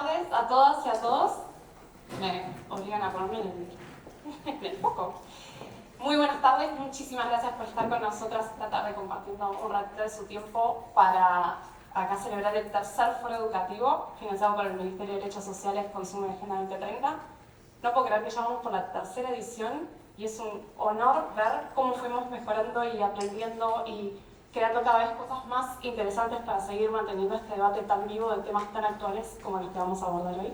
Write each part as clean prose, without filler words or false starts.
tardes a todas y a todos. Me obligan a ponerme en el foco. Muy buenas tardes, muchísimas gracias por estar con nosotras esta tarde compartiendo un ratito de su tiempo para acá celebrar el tercer foro educativo financiado por el Ministerio de Derechos Sociales Consumo y Agenda 2030. No puedo creer que ya vamos por la tercera edición y es un honor ver cómo fuimos mejorando y aprendiendo y creando cada vez cosas más interesantes para seguir manteniendo este debate tan vivo de temas tan actuales como los que vamos a abordar hoy.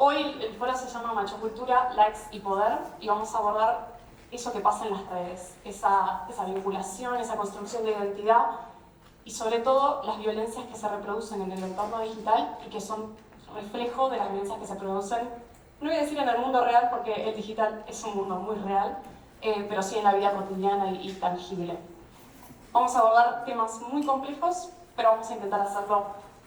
Hoy el foro se llama Machocultura, Likes y Poder y vamos a abordar eso que pasa en las redes, esa vinculación, esa construcción de identidad y sobre todo las violencias que se reproducen en el entorno digital y que son reflejo de las violencias que se producen, no voy a decir en el mundo real porque el digital es un mundo muy real, pero sí en la vida cotidiana y tangible. Vamos a abordar temas muy complejos, pero vamos a intentar hacerlo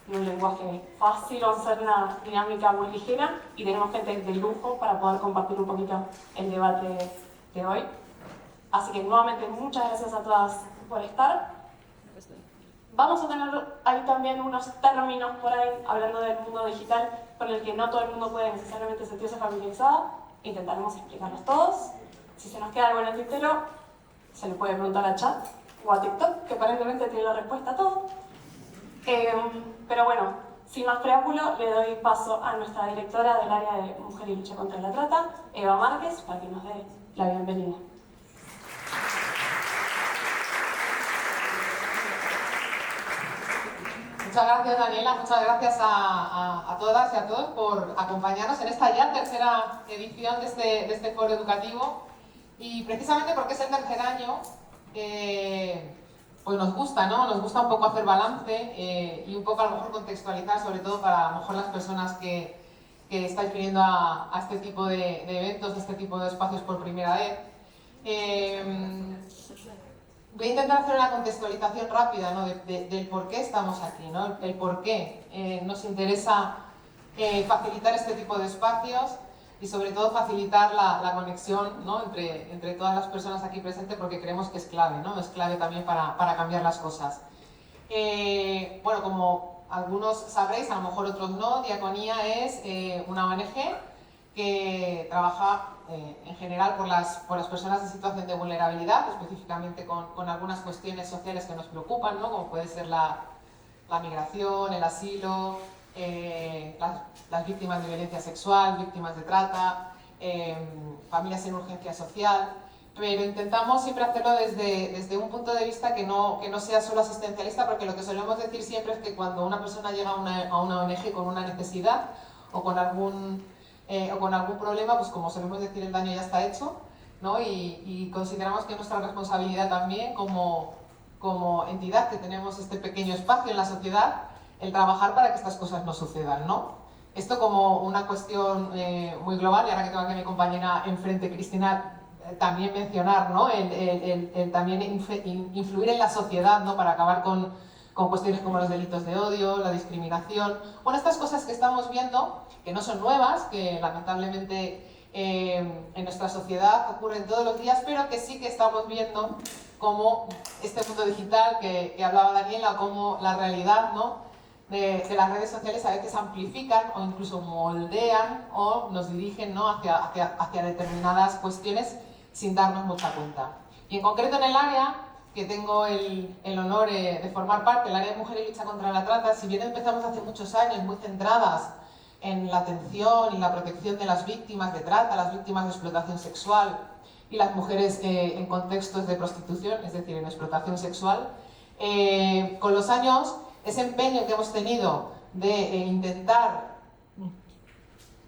en un lenguaje fácil, vamos a hacer una dinámica muy ligera y tenemos gente de lujo para poder compartir un poquito el debate de hoy. Así que nuevamente muchas gracias a todas por estar. Vamos a tener ahí también unos términos por ahí, hablando del mundo digital, con el que no todo el mundo puede necesariamente sentirse familiarizado. Intentaremos explicarlos todos. Si se nos queda algo en el tintero, se le puede preguntar al chat o a TikTok, que aparentemente tiene la respuesta a todo. Pero bueno, sin más preámbulo, le doy paso a nuestra directora del área de Mujer y Lucha contra la Trata, Eva Márquez, para que nos dé la bienvenida. Muchas gracias, Daniela, muchas gracias a todas y a todos por acompañarnos en esta ya tercera edición de este foro educativo. Y precisamente porque es el tercer año, pues nos gusta, ¿no? Nos gusta un poco hacer balance y un poco a lo mejor contextualizar, sobre todo para a lo mejor las personas que estáis viniendo a este tipo de eventos, a este tipo de espacios por primera vez. Voy a intentar hacer una contextualización rápida, ¿no? del por qué estamos aquí, ¿no? El por qué nos interesa facilitar este tipo de espacios y sobre todo facilitar la conexión, ¿no? entre todas las personas aquí presentes, porque creemos que es clave, ¿no? Es clave también para cambiar las cosas. Bueno, como algunos sabréis, a lo mejor otros no, Diaconía es una ONG que trabaja en general por las personas en situación de vulnerabilidad, específicamente con algunas cuestiones sociales que nos preocupan, ¿no? Como puede ser la migración, el asilo, las víctimas de violencia sexual, víctimas de trata, familias en urgencia social, pero intentamos siempre hacerlo desde un punto de vista que no sea solo asistencialista, porque lo que solemos decir siempre es que cuando una persona llega a una ONG con una necesidad o con algún problema, pues como solemos decir, el daño ya está hecho, ¿no? Y consideramos que es nuestra responsabilidad también como entidad que tenemos este pequeño espacio en la sociedad, el trabajar para que estas cosas no sucedan, ¿no? Esto como una cuestión muy global, y ahora que tengo aquí a mi compañera enfrente, Cristina, también mencionar, ¿no? el también influir en la sociedad, ¿no? Para acabar con cuestiones como los delitos de odio, la discriminación, bueno, estas cosas que estamos viendo, que no son nuevas, que lamentablemente en nuestra sociedad ocurren todos los días, pero que sí que estamos viendo cómo este mundo digital que hablaba Daniela, cómo la realidad, ¿no? de las redes sociales a veces amplifican o incluso moldean o nos dirigen, ¿no? hacia determinadas cuestiones sin darnos mucha cuenta. Y en concreto en el área que tengo el honor de formar parte, el área de Mujer y Lucha contra la Trata, si bien empezamos hace muchos años muy centradas en la atención y la protección de las víctimas de trata, las víctimas de explotación sexual y las mujeres en contextos de prostitución, es decir, en explotación sexual, con los años ese empeño que hemos tenido de intentar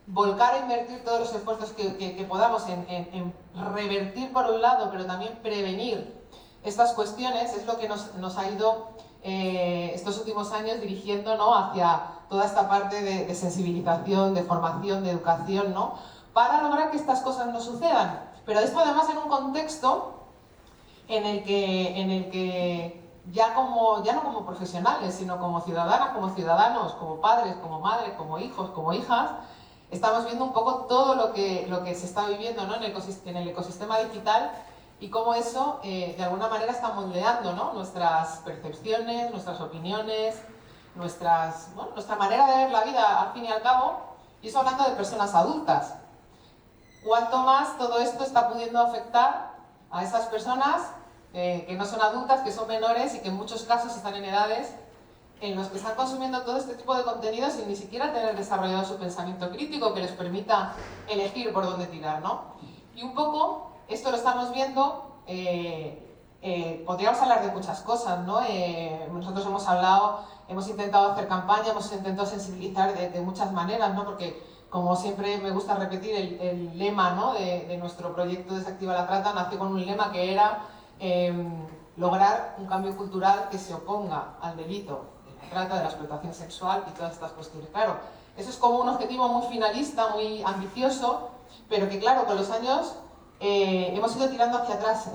volcar e invertir todos los esfuerzos que podamos en revertir por un lado, pero también prevenir estas cuestiones, es lo que nos ha ido estos últimos años dirigiendo, ¿no? Hacia toda esta parte de sensibilización, de formación, de educación, ¿no? Para lograr que estas cosas no sucedan. Pero esto además en un contexto en el que ya no como profesionales, sino como ciudadanas, como ciudadanos, como padres, como madres, como hijos, como hijas, estamos viendo un poco todo lo que se está viviendo, ¿no? en el ecosistema digital y cómo eso de alguna manera está moldeando, ¿no? nuestras percepciones, nuestras opiniones, nuestra manera de ver la vida al fin y al cabo, y eso hablando de personas adultas. ¿Cuánto más todo esto está pudiendo afectar a esas personas que no son adultas, que son menores y que en muchos casos están en edades en los que están consumiendo todo este tipo de contenido sin ni siquiera tener desarrollado su pensamiento crítico que les permita elegir por dónde tirar, ¿no? Y un poco, esto lo estamos viendo, podríamos hablar de muchas cosas, ¿no? Nosotros hemos intentado hacer campaña, hemos intentado sensibilizar de muchas maneras, ¿no? Porque, como siempre me gusta repetir, el lema, ¿no? de nuestro proyecto Desactiva la Trata nació con un lema que era lograr un cambio cultural que se oponga al delito de la trata, de la explotación sexual y todas estas cuestiones. Claro, eso es como un objetivo muy finalista, muy ambicioso, pero que claro, con los años hemos ido tirando hacia atrás.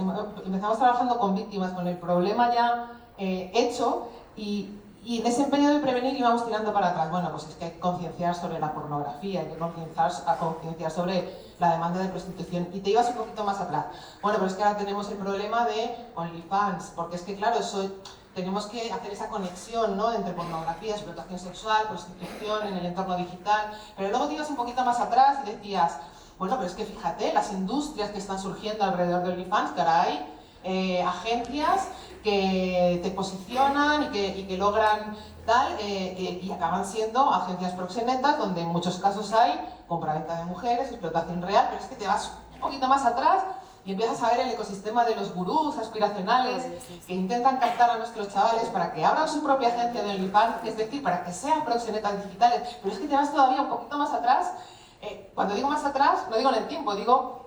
Empezamos trabajando con víctimas, con el problema ya hecho, y en ese empeño de prevenir íbamos tirando para atrás. Bueno, pues es que hay que concienciar sobre la pornografía, hay que concienciar sobre la demanda de prostitución, y te ibas un poquito más atrás. Bueno, pero es que ahora tenemos el problema de OnlyFans, porque es que claro, tenemos que hacer esa conexión, ¿no? Entre pornografía, explotación sexual, prostitución en el entorno digital, pero luego te ibas un poquito más atrás y decías, bueno, pero es que fíjate, las industrias que están surgiendo alrededor de OnlyFans, que ahora hay agencias que te posicionan y que logran tal, y acaban siendo agencias proxenetas, donde en muchos casos hay compraventa de mujeres, explotación real, pero es que te vas un poquito más atrás y empiezas a ver el ecosistema de los gurús aspiracionales que intentan captar a nuestros chavales para que abran su propia agencia de OnlyFans, es decir, para que sean proxenetas digitales, pero es que te vas todavía un poquito más atrás. Cuando digo más atrás, no digo en el tiempo, digo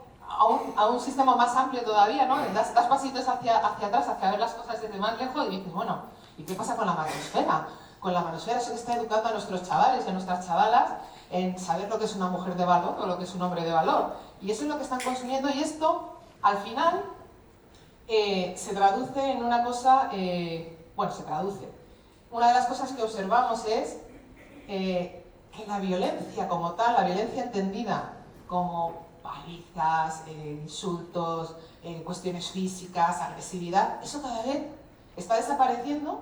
a un sistema más amplio todavía, ¿no? Das pasitos hacia atrás, hacia ver las cosas desde más lejos y dices, bueno, ¿y qué pasa con la manosfera? Con la manosfera, eso que está educando a nuestros chavales y a nuestras chavalas en saber lo que es una mujer de valor o lo que es un hombre de valor. Y eso es lo que están consumiendo, y esto, al final, se traduce en una cosa, se traduce. Una de las cosas que observamos es que la violencia como tal, la violencia entendida como palizas, insultos, cuestiones físicas, agresividad, eso cada vez está desapareciendo,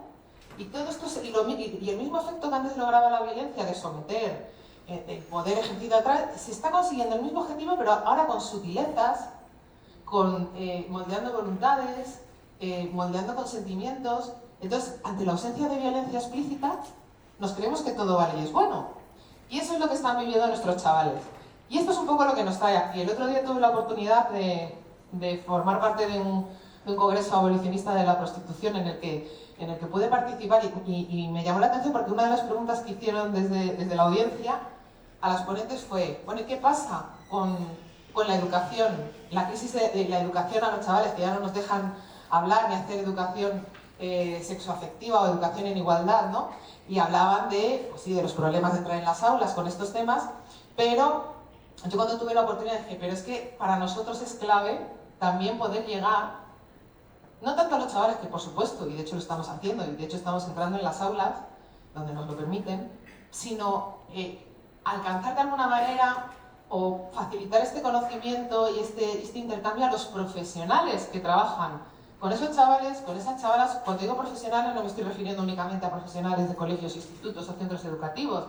y todo esto y el mismo efecto que antes lograba la violencia de someter, el poder ejercido atrás, se está consiguiendo el mismo objetivo, pero ahora con sutilezas, moldeando voluntades, moldeando consentimientos. Entonces, ante la ausencia de violencia explícita, nos creemos que todo vale y es bueno. Y eso es lo que están viviendo nuestros chavales. Y esto es un poco lo que nos trae aquí. El otro día tuve la oportunidad de formar parte de un congreso abolicionista de la prostitución en el que pude participar, y me llamó la atención porque una de las preguntas que hicieron desde la audiencia a las ponentes fue, bueno, ¿y qué pasa con la educación? La crisis de la educación a los chavales, que ya no nos dejan hablar ni hacer educación sexoafectiva o educación en igualdad, ¿no? Y hablaban de los problemas de entrar en las aulas con estos temas, pero yo cuando tuve la oportunidad dije, pero es que para nosotros es clave también poder llegar, no tanto a los chavales, que por supuesto, y de hecho lo estamos haciendo, y de hecho estamos entrando en las aulas, donde nos lo permiten, sino alcanzar de alguna manera o facilitar este conocimiento y este intercambio a los profesionales que trabajan con esos chavales, con esas chavalas. Cuando digo profesionales no me estoy refiriendo únicamente a profesionales de colegios, institutos o centros educativos,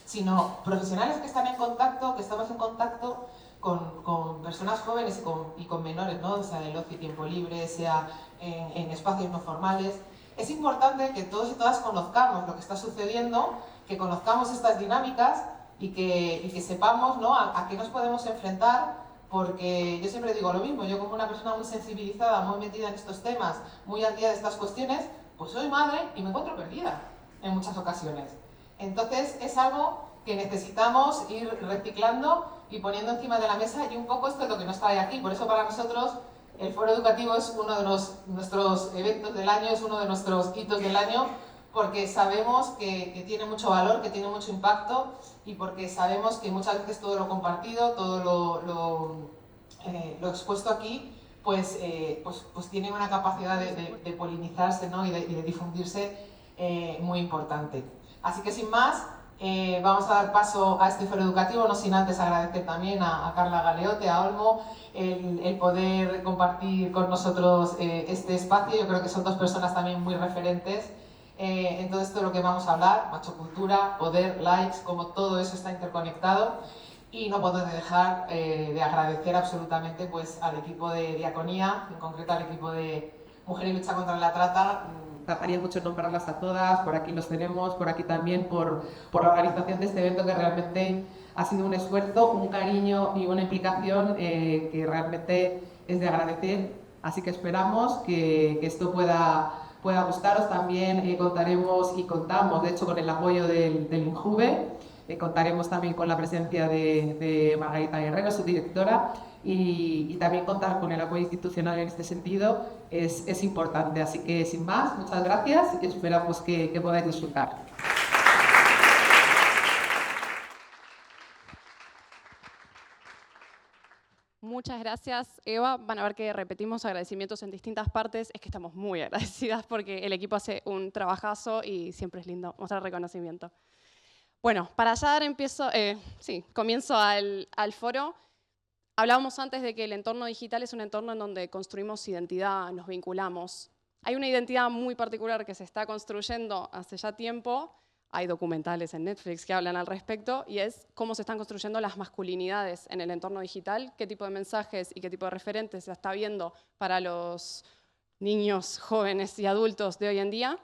sino profesionales que están en contacto, que estamos en contacto con personas jóvenes y con menores, ¿no? Sea en el ocio y tiempo libre, sea en espacios no formales. Es importante que todos y todas conozcamos lo que está sucediendo, que conozcamos estas dinámicas y que sepamos, ¿no? a qué nos podemos enfrentar, porque yo siempre digo lo mismo. Yo, como una persona muy sensibilizada, muy metida en estos temas, muy al día de estas cuestiones, pues soy madre y me encuentro perdida en muchas ocasiones. Entonces es algo que necesitamos ir reciclando y poniendo encima de la mesa, y un poco esto es lo que nos trae aquí. Por eso para nosotros el Foro Educativo es uno de nuestros eventos del año, es uno de nuestros hitos del año, porque sabemos que tiene mucho valor, que tiene mucho impacto, y porque sabemos que muchas veces todo lo compartido, todo lo expuesto aquí, pues tiene una capacidad de polinizarse, ¿no? y de difundirse muy importante. Así que sin más, vamos a dar paso a este Foro Educativo, no sin antes agradecer también a Carla Galeote, a Olmo, el poder compartir con nosotros este espacio. Yo creo que son dos personas también muy referentes en todo esto de lo que vamos a hablar, machocultura, poder, likes, como todo eso está interconectado. Y no puedo dejar de agradecer absolutamente pues, al equipo de Diaconía, en concreto al equipo de Mujer y Lucha contra la Trata. Trataría mucho nombrarlas a todas, por aquí los tenemos, por aquí también, por la organización de este evento, que realmente ha sido un esfuerzo, un cariño y una implicación que realmente es de agradecer. Así que esperamos que esto pueda gustaros. También contaremos y contamos, de hecho, con el apoyo del INJUVE. Contaremos también con la presencia de Margarita Guerrero, su directora, y también contar con el apoyo institucional en este sentido es importante. Así que, sin más, muchas gracias y esperamos que podáis disfrutar. Muchas gracias, Eva. Van a ver que repetimos agradecimientos en distintas partes. Es que estamos muy agradecidas porque el equipo hace un trabajazo y siempre es lindo mostrar reconocimiento. Bueno, para ya dar comienzo al foro. Hablábamos antes de que el entorno digital es un entorno en donde construimos identidad, nos vinculamos. Hay una identidad muy particular que se está construyendo hace ya tiempo. Hay documentales en Netflix que hablan al respecto, y es cómo se están construyendo las masculinidades en el entorno digital, qué tipo de mensajes y qué tipo de referentes se está viendo para los niños, jóvenes y adultos de hoy en día.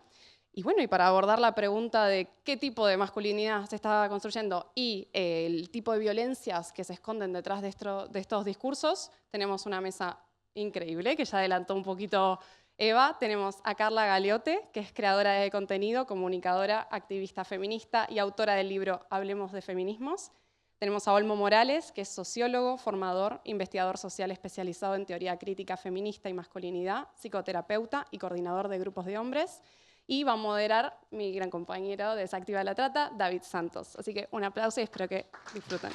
Y bueno, y para abordar la pregunta de qué tipo de masculinidad se está construyendo y el tipo de violencias que se esconden detrás de estos discursos, tenemos una mesa increíble que ya adelantó un poquito Eva. Tenemos a Carla Galeote, que es creadora de contenido, comunicadora, activista feminista y autora del libro Hablemos de Feminismos. Tenemos a Olmo Morales, que es sociólogo, formador, investigador social especializado en teoría crítica feminista y masculinidad, psicoterapeuta y coordinador de grupos de hombres. Y va a moderar mi gran compañero de Desactiva la Trata, David Santos. Así que un aplauso y espero que disfruten.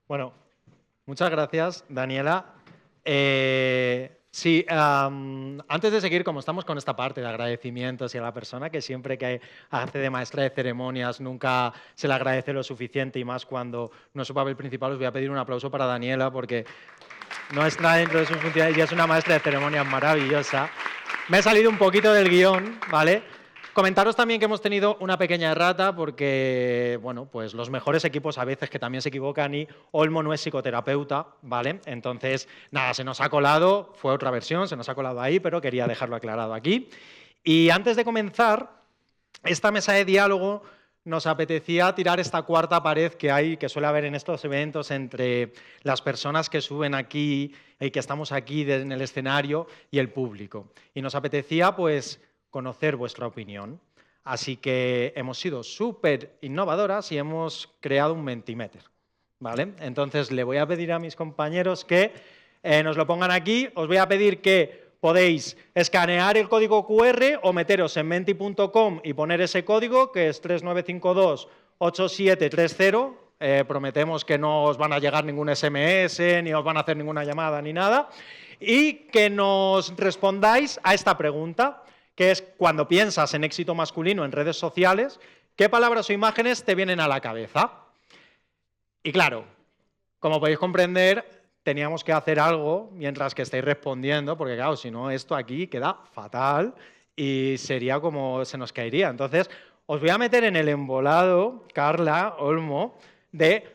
Bueno, muchas gracias, Daniela. Sí, antes de seguir, como estamos con esta parte de agradecimientos y a la persona que siempre que hace de maestra de ceremonias nunca se le agradece lo suficiente, y más cuando no es su papel principal, os voy a pedir un aplauso para Daniela porque no está dentro de sus funciones y es una maestra de ceremonias maravillosa. Me he salido un poquito del guión, ¿vale? Comentaros también que hemos tenido una pequeña errata porque, bueno, pues los mejores equipos a veces que también se equivocan, y Olmo no es psicoterapeuta, ¿vale? Entonces, nada, se nos ha colado, fue otra versión, se nos ha colado ahí, pero quería dejarlo aclarado aquí. Y antes de comenzar esta mesa de diálogo, nos apetecía tirar esta cuarta pared que suele haber en estos eventos entre las personas que suben aquí y que estamos aquí en el escenario y el público. Y nos apetecía, pues, conocer vuestra opinión. Así que hemos sido súper innovadoras y hemos creado un Mentimeter, ¿vale? Entonces le voy a pedir a mis compañeros que nos lo pongan aquí. Os voy a pedir que podéis escanear el código QR o meteros en menti.com y poner ese código, que es 3952-8730. Prometemos que no os van a llegar ningún SMS, ni os van a hacer ninguna llamada, ni nada. Y que nos respondáis a esta pregunta, que es: cuando piensas en éxito masculino en redes sociales, ¿qué palabras o imágenes te vienen a la cabeza? Y claro, como podéis comprender, teníamos que hacer algo mientras que estáis respondiendo, porque claro, si no, esto aquí queda fatal y sería como se nos caería. Entonces, os voy a meter en el embolado, Carla, Olmo, de,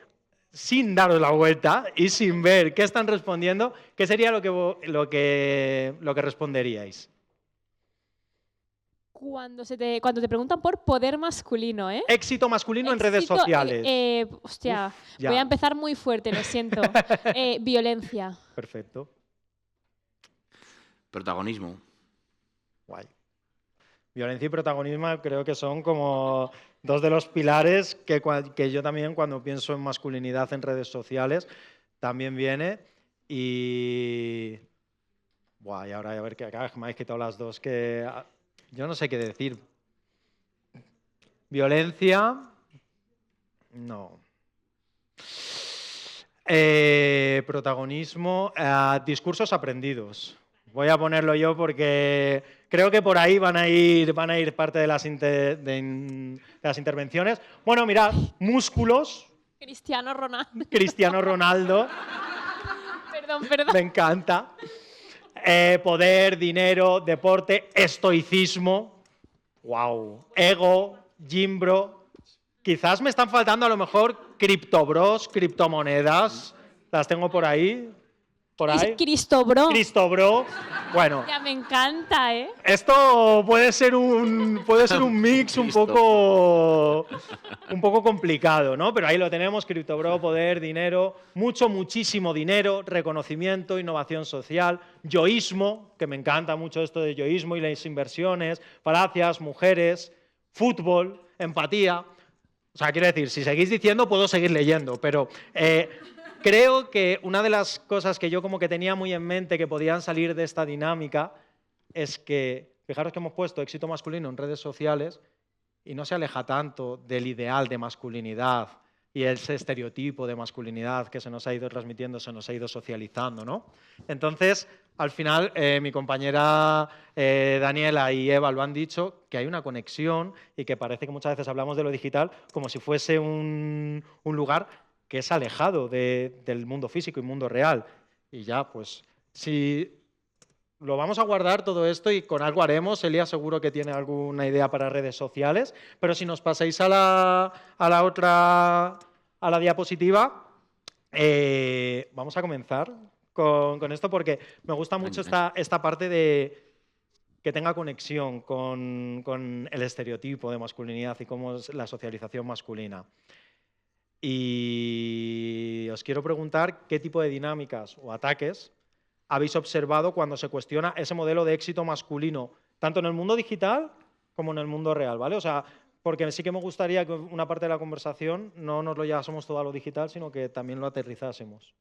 sin daros la vuelta y sin ver qué están respondiendo, qué sería lo que responderíais. Cuando te preguntan por poder masculino, ¿eh? Éxito masculino en redes sociales. Hostia, voy a empezar muy fuerte, lo siento. Violencia. Perfecto. Protagonismo. Guay. Violencia y protagonismo creo que son como dos de los pilares que yo también, cuando pienso en masculinidad en redes sociales, también viene. Y... Guay, ahora a ver que acá me habéis quitado las dos que... Yo no sé qué decir. Violencia, no. Protagonismo, discursos aprendidos. Voy a ponerlo yo porque creo que por ahí van a ir parte de las intervenciones. Bueno, mirad, músculos, Cristiano Ronaldo. Cristiano Ronaldo. Perdón. Me encanta. Poder, dinero, deporte, estoicismo. Wow. Ego, Jimbro. Quizás me están faltando a lo mejor criptobros, criptomonedas. Las tengo por ahí. Por ahí. Cristobro. Cristobro. Bueno. Ya me encanta, ¿eh? Esto puede ser un mix un poco complicado, ¿no? Pero ahí lo tenemos, criptobro, poder, dinero, muchísimo dinero, reconocimiento, innovación social, yoísmo, que me encanta mucho esto de yoísmo y las inversiones, falacias, mujeres, fútbol, empatía. O sea, quiero decir, si seguís diciendo puedo seguir leyendo, pero creo que una de las cosas que yo como que tenía muy en mente que podían salir de esta dinámica es que, fijaros que hemos puesto éxito masculino en redes sociales y no se aleja tanto del ideal de masculinidad y ese estereotipo de masculinidad que se nos ha ido transmitiendo, se nos ha ido socializando, ¿no? Entonces, al final, mi compañera Daniela y Eva lo han dicho, que hay una conexión y que parece que muchas veces hablamos de lo digital como si fuese un lugar que es alejado del mundo físico y mundo real. Y ya, pues, si lo vamos a guardar todo esto y con algo haremos, Elia seguro que tiene alguna idea para redes sociales, pero si nos pasáis a la diapositiva, vamos a comenzar con esto porque me gusta mucho esta parte de que tenga conexión con el estereotipo de masculinidad y cómo es la socialización masculina. Y os quiero preguntar qué tipo de dinámicas o ataques habéis observado cuando se cuestiona ese modelo de éxito masculino, tanto en el mundo digital como en el mundo real, ¿vale? O sea, porque sí que me gustaría que una parte de la conversación no nos lo llevásemos todo a lo digital, sino que también lo aterrizásemos.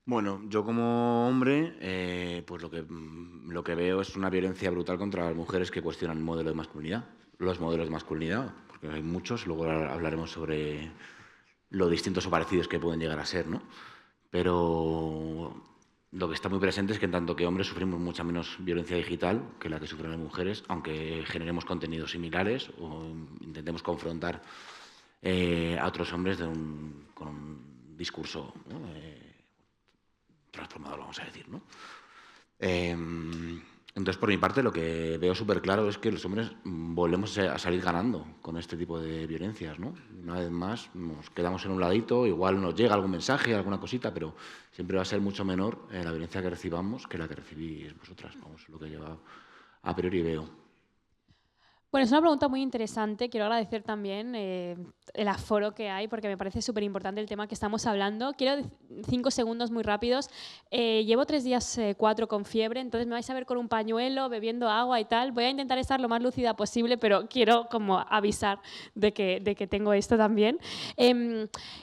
Bueno, yo como hombre, pues lo que veo es una violencia brutal contra las mujeres que cuestionan el modelo de masculinidad, los modelos de masculinidad, porque hay muchos, luego hablaremos sobre lo distintos o parecidos que pueden llegar a ser, ¿no? Pero lo que está muy presente es que en tanto que hombres sufrimos mucha menos violencia digital que la que sufren las mujeres, aunque generemos contenidos similares o intentemos confrontar a otros hombres con un discurso, ¿no? Transformador, vamos a decir, ¿no? Entonces, por mi parte, lo que veo súper claro es que los hombres volvemos a salir ganando con este tipo de violencias, ¿no? Una vez más, nos quedamos en un ladito, igual nos llega algún mensaje, alguna cosita, pero siempre va a ser mucho menor la violencia que recibamos que la que recibís vosotras, vamos, lo que yo a priori veo. Bueno, es una pregunta muy interesante. Quiero agradecer también el aforo que hay porque me parece súper importante el tema que estamos hablando. Quiero 5 segundos muy rápidos. Llevo 3 días, 4 con fiebre, entonces me vais a ver con un pañuelo, bebiendo agua y tal. Voy a intentar estar lo más lúcida posible, pero quiero como avisar de que tengo esto también.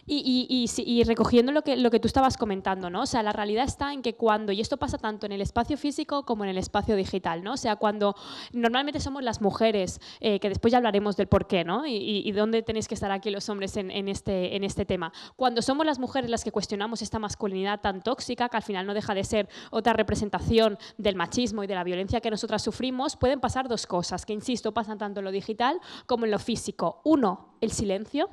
Y recogiendo lo que tú estabas comentando, ¿no? O sea, la realidad está en que cuando, y esto pasa tanto en el espacio físico como en el espacio digital, ¿no? O sea, cuando normalmente somos las mujeres, que después ya hablaremos del por qué, ¿no? Y dónde tenéis que estar aquí los hombres en este tema. Cuando somos las mujeres las que cuestionamos esta masculinidad tan tóxica, que al final no deja de ser otra representación del machismo y de la violencia que nosotras sufrimos, pueden pasar 2 cosas, que insisto, pasan tanto en lo digital como en lo físico. 1, el silencio.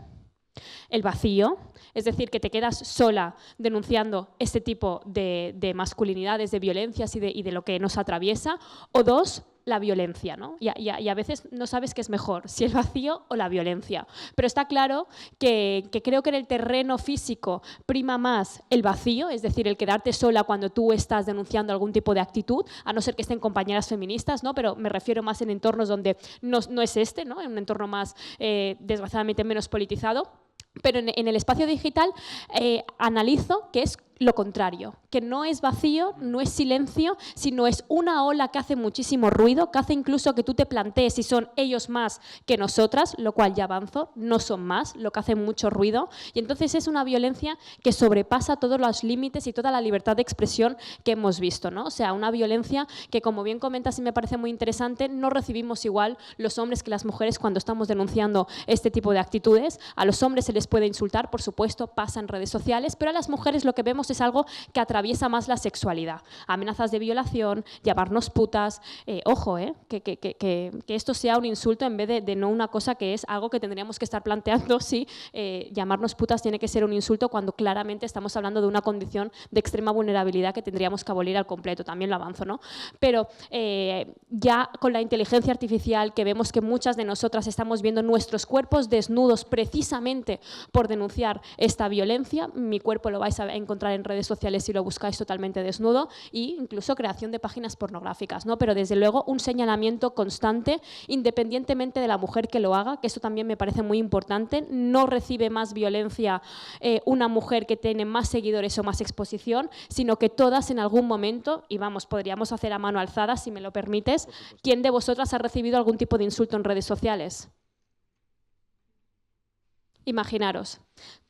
El vacío, es decir, que te quedas sola denunciando este tipo de masculinidades, de violencias y de lo que nos atraviesa. O 2, la violencia, ¿no? Y a veces no sabes qué es mejor, si el vacío o la violencia. Pero está claro que creo que en el terreno físico prima más el vacío, es decir, el quedarte sola cuando tú estás denunciando algún tipo de actitud, a no ser que estén compañeras feministas, ¿no? Pero me refiero más en entornos donde no es este, ¿no? En un entorno más, desgraciadamente, menos politizado. Pero en el espacio digital analizo que es lo contrario, que no es vacío, no es silencio, sino es una ola que hace muchísimo ruido, que hace incluso que tú te plantees si son ellos más que nosotras, lo cual ya avanzo, no son más, lo que hace mucho ruido. Y entonces es una violencia que sobrepasa todos los límites y toda la libertad de expresión que hemos visto, ¿no? O sea, una violencia que, como bien comentas y me parece muy interesante, no recibimos igual los hombres que las mujeres cuando estamos denunciando este tipo de actitudes. A los hombres se les puede insultar, por supuesto, pasa en redes sociales, pero a las mujeres lo que vemos es algo que atraviesa más la sexualidad. Amenazas de violación, llamarnos putas, ojo, que esto sea un insulto en vez de no una cosa que es algo que tendríamos que estar planteando si llamarnos putas tiene que ser un insulto cuando claramente estamos hablando de una condición de extrema vulnerabilidad que tendríamos que abolir al completo, también lo avanzo, ¿no? Pero ya con la inteligencia artificial, que vemos que muchas de nosotras estamos viendo nuestros cuerpos desnudos precisamente por denunciar esta violencia, mi cuerpo lo vais a encontrar en redes sociales si lo buscáis totalmente desnudo, e incluso creación de páginas pornográficas, ¿no? Pero desde luego un señalamiento constante, independientemente de la mujer que lo haga, que eso también me parece muy importante. No recibe más violencia una mujer que tiene más seguidores o más exposición, sino que todas en algún momento, y vamos, podríamos hacer a mano alzada, si me lo permites, ¿quién de vosotras ha recibido algún tipo de insulto en redes sociales? Imaginaros,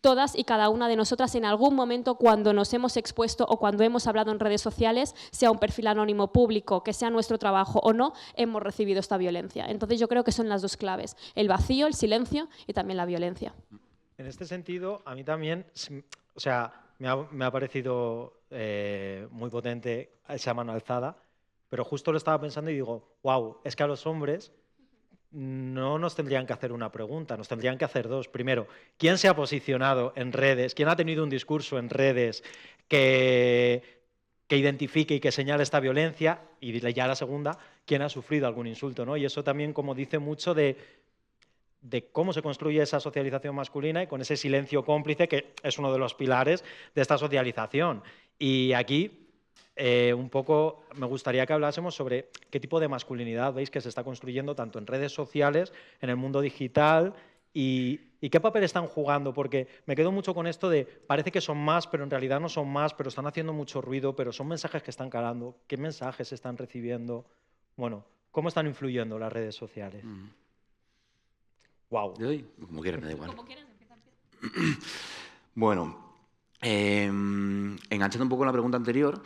todas y cada una de nosotras en algún momento cuando nos hemos expuesto o cuando hemos hablado en redes sociales, sea un perfil anónimo público, que sea nuestro trabajo o no, hemos recibido esta violencia. Entonces yo creo que son las dos claves, el vacío, el silencio y también la violencia. En este sentido, a mí también, o sea, me ha parecido muy potente esa mano alzada, pero justo lo estaba pensando y digo, wow, es que a los hombres no nos tendrían que hacer una pregunta, nos tendrían que hacer dos. Primero, ¿quién se ha posicionado en redes? ¿Quién ha tenido un discurso en redes que identifique y que señale esta violencia? Y ya la segunda, ¿quién ha sufrido algún insulto, ¿no? Y eso también como dice mucho de cómo se construye esa socialización masculina y con ese silencio cómplice que es uno de los pilares de esta socialización. Y aquí un poco me gustaría que hablásemos sobre qué tipo de masculinidad veis que se está construyendo tanto en redes sociales, en el mundo digital y qué papel están jugando, porque me quedo mucho con esto de parece que son más, pero en realidad no son más, pero están haciendo mucho ruido, pero son mensajes que están calando. ¿Qué mensajes se están recibiendo? Bueno, ¿cómo están influyendo las redes sociales? Wow. Como quieras, me da igual. Como quieras, empieza. Bueno, enganchando un poco la pregunta anterior,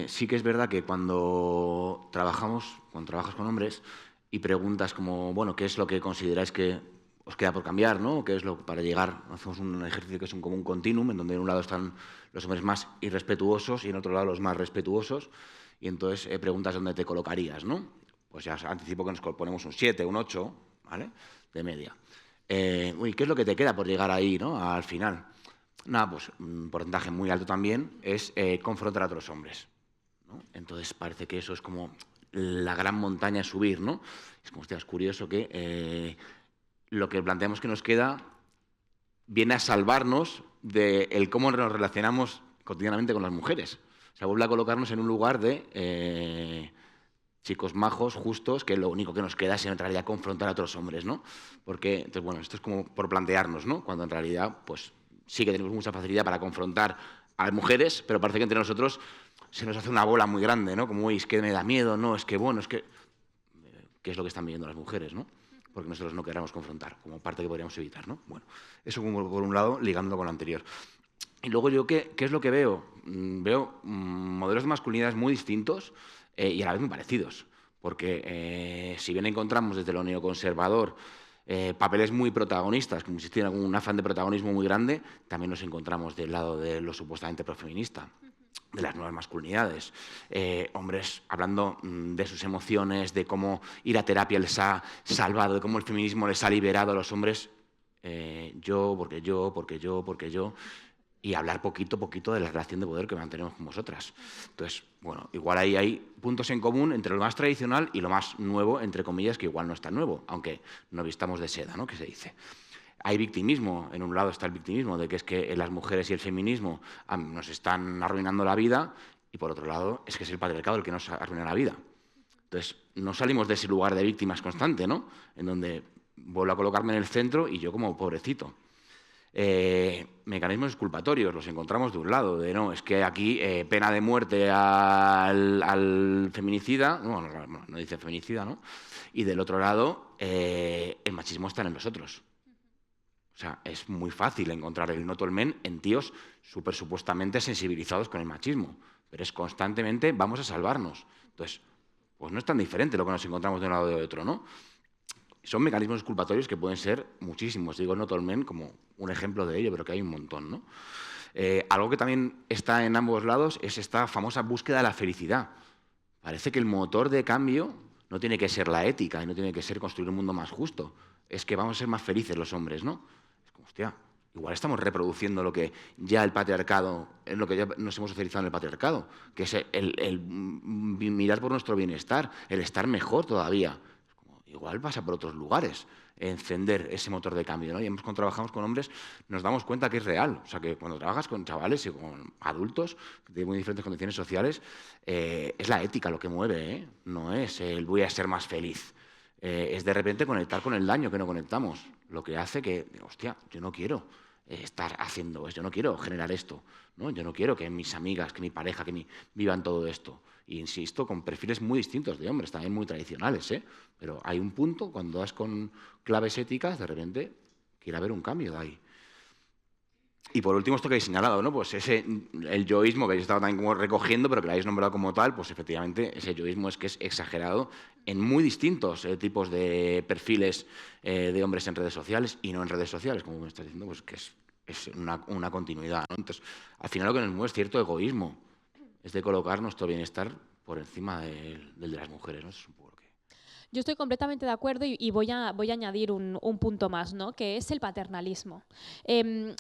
sí que es verdad que cuando trabajas con hombres y preguntas como, bueno, ¿qué es lo que consideráis que os queda por cambiar, ¿no? ¿Qué es lo para llegar? Hacemos un ejercicio que es como un continuum, en donde en un lado están los hombres más irrespetuosos y en otro lado los más respetuosos, y entonces preguntas dónde te colocarías, ¿no? Pues ya anticipo que nos ponemos un 7, un 8, ¿vale? De media. ¿Qué es lo que te queda por llegar ahí, ¿no? Al final. Nada, pues un porcentaje muy alto también es confrontar a otros hombres, ¿no? Entonces parece que eso es como la gran montaña a subir, ¿no? Es como, hostia, es curioso que lo que planteamos que nos queda viene a salvarnos de cómo nos relacionamos cotidianamente con las mujeres. O sea, vuelve a colocarnos en un lugar de chicos majos, justos, que lo único que nos queda es en realidad confrontar a otros hombres, ¿no? Porque, entonces, bueno, esto es como por plantearnos, ¿no? Cuando en realidad, pues sí que tenemos mucha facilidad para confrontar a las mujeres, pero parece que entre nosotros se nos hace una bola muy grande, ¿no? Como, es que me da miedo, no, es que, bueno, es que... ¿Qué es lo que están viviendo las mujeres, no? Porque nosotros no queramos confrontar, como parte que podríamos evitar, ¿no? Bueno, eso como por un lado, ligándolo con lo anterior. Y luego yo, ¿qué es lo que veo? Veo modelos de masculinidades muy distintos y a la vez muy parecidos. Porque si bien encontramos desde lo neoconservador papeles muy protagonistas, que existían un afán de protagonismo muy grande, también nos encontramos del lado de lo supuestamente profeminista, de las nuevas masculinidades. Hombres hablando de sus emociones, de cómo ir a terapia les ha salvado, de cómo el feminismo les ha liberado a los hombres. Porque yo, y hablar poquito de la relación de poder que mantenemos con vosotras. Entonces, bueno, igual ahí hay puntos en común entre lo más tradicional y lo más nuevo, entre comillas, que igual no es tan nuevo, aunque no vistamos de seda, ¿no? Que se dice. Hay victimismo, en un lado está el victimismo, de que es que las mujeres y el feminismo nos están arruinando la vida, y por otro lado es que es el patriarcado el que nos arruina la vida. Entonces, no salimos de ese lugar de víctimas constante, ¿no? En donde vuelvo a colocarme en el centro y yo como pobrecito. Mecanismos exculpatorios los encontramos de un lado, de no, es que aquí pena de muerte al feminicida, no dice feminicida, ¿no? Y del otro lado, el machismo está en nosotros. O sea, es muy fácil encontrar el not all men en tíos súper supuestamente sensibilizados con el machismo, pero es constantemente vamos a salvarnos. Entonces, pues no es tan diferente lo que nos encontramos de un lado y de otro, ¿no? Son mecanismos exculpatorios que pueden ser muchísimos. Digo not all men como un ejemplo de ello, pero que hay un montón, ¿no? Algo que también está en ambos lados es esta famosa búsqueda de la felicidad. Parece que el motor de cambio no tiene que ser la ética y no tiene que ser construir un mundo más justo. Es que vamos a ser más felices los hombres, ¿no? Es como, hostia, igual estamos reproduciendo lo que ya el patriarcado, en lo que ya nos hemos socializado en el patriarcado, que es el mirar por nuestro bienestar, el estar mejor todavía. Es como, igual pasa por otros lugares, encender ese motor de cambio, ¿no? Y cuando trabajamos con hombres nos damos cuenta que es real. O sea, que cuando trabajas con chavales y con adultos de muy diferentes condiciones sociales, es la ética lo que mueve, ¿eh? No es el voy a ser más feliz. Es de repente conectar con el daño que no conectamos, lo que hace que, hostia, yo no quiero estar haciendo esto, yo no quiero generar esto, ¿no? Yo no quiero que mis amigas, que mi pareja, que vivan todo esto. Y insisto, con perfiles muy distintos de hombres, también muy tradicionales, ¿eh? Pero hay un punto, cuando das con claves éticas, de repente quiere haber un cambio de ahí. Y por último, esto que habéis señalado, ¿no? Pues el yoísmo que habéis estado también como recogiendo, pero que lo habéis nombrado como tal, pues efectivamente ese yoísmo es que es exagerado en muy distintos tipos de perfiles de hombres en redes sociales y no en redes sociales, como me estás diciendo, pues que es una continuidad, ¿no? Entonces, al final lo que nos mueve es cierto egoísmo, es de colocar nuestro bienestar por encima del de las mujeres, ¿no? Eso es un poco lo que... Yo estoy completamente de acuerdo y voy a añadir un punto más, ¿no? Que es el paternalismo.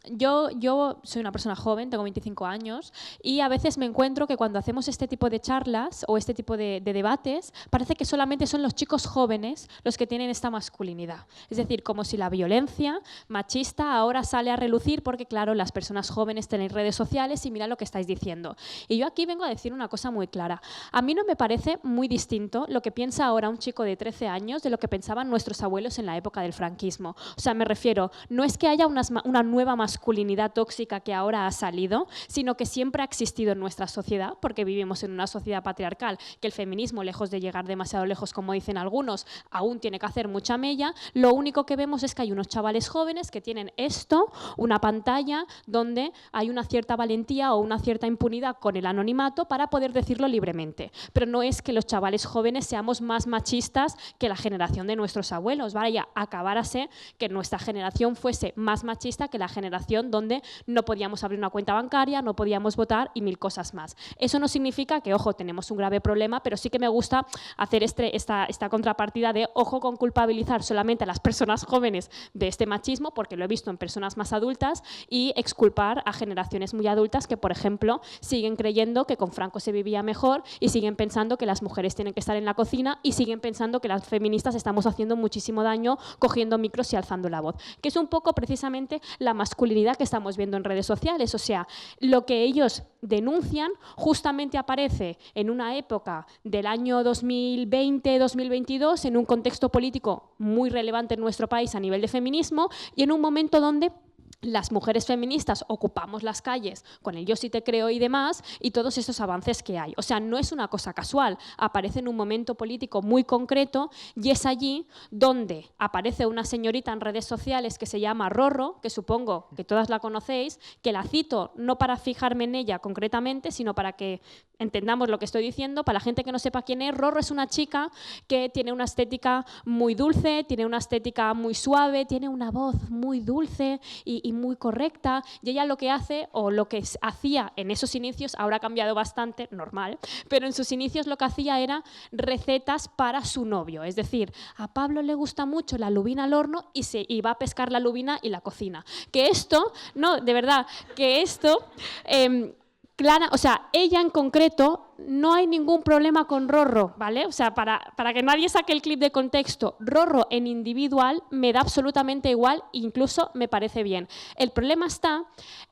Yo soy una persona joven, tengo 25 años, y a veces me encuentro que cuando hacemos este tipo de charlas o este tipo de debates, parece que solamente son los chicos jóvenes los que tienen esta masculinidad. Es decir, como si la violencia machista ahora sale a relucir porque, claro, las personas jóvenes tenéis redes sociales y mira lo que estáis diciendo. Y yo aquí vengo a decir una cosa muy clara. A mí no me parece muy distinto lo que piensa ahora un chico de 13 años de lo que pensaban nuestros abuelos en la época del franquismo. O sea, me refiero, no es que haya una nueva masculinidad tóxica que ahora ha salido, sino que siempre ha existido en nuestra sociedad, porque vivimos en una sociedad patriarcal, que el feminismo, lejos de llegar demasiado lejos, como dicen algunos, aún tiene que hacer mucha mella. Lo único que vemos es que hay unos chavales jóvenes que tienen esto, una pantalla donde hay una cierta valentía o una cierta impunidad con el anonimato para poder decirlo libremente. Pero no es que los chavales jóvenes seamos más machistas que la generación de nuestros abuelos. Vaya, acabárase que nuestra generación fuese más machista que la generación donde no podíamos abrir una cuenta bancaria, no podíamos votar y mil cosas más. Eso no significa que, ojo, tenemos un grave problema, pero sí que me gusta hacer esta contrapartida de, ojo, con culpabilizar solamente a las personas jóvenes de este machismo, porque lo he visto en personas más adultas, y exculpar a generaciones muy adultas que, por ejemplo, siguen creyendo que con Franco se vivía mejor y siguen pensando que las mujeres tienen que estar en la cocina y siguen pensando que las feministas estamos haciendo muchísimo daño cogiendo micros y alzando la voz, que es un poco precisamente la masculinidad que estamos viendo en redes sociales. O sea, lo que ellos denuncian justamente aparece en una época del año 2020-2022, en un contexto político muy relevante en nuestro país a nivel de feminismo y en un momento donde las mujeres feministas ocupamos las calles con el yo sí te creo y demás, y todos esos avances que hay. O sea, no es una cosa casual, aparece en un momento político muy concreto y es allí donde aparece una señorita en redes sociales que se llama Rorro, que supongo que todas la conocéis, que la cito no para fijarme en ella concretamente, sino para que entendamos lo que estoy diciendo. Para la gente que no sepa quién es, Rorro es una chica que tiene una estética muy dulce, tiene una estética muy suave, tiene una voz muy dulce y muy correcta, y ella lo que hace, o lo que hacía en esos inicios, ahora ha cambiado bastante, normal, pero en sus inicios lo que hacía era recetas para su novio. Es decir, a Pablo le gusta mucho la lubina al horno y va a pescar la lubina y la cocina. Que esto, no, de verdad, que esto... Clara, o sea, ella en concreto, no hay ningún problema con Rorro, ¿vale? O sea, para que nadie saque el clip de contexto, Rorro en individual me da absolutamente igual, incluso me parece bien. El problema está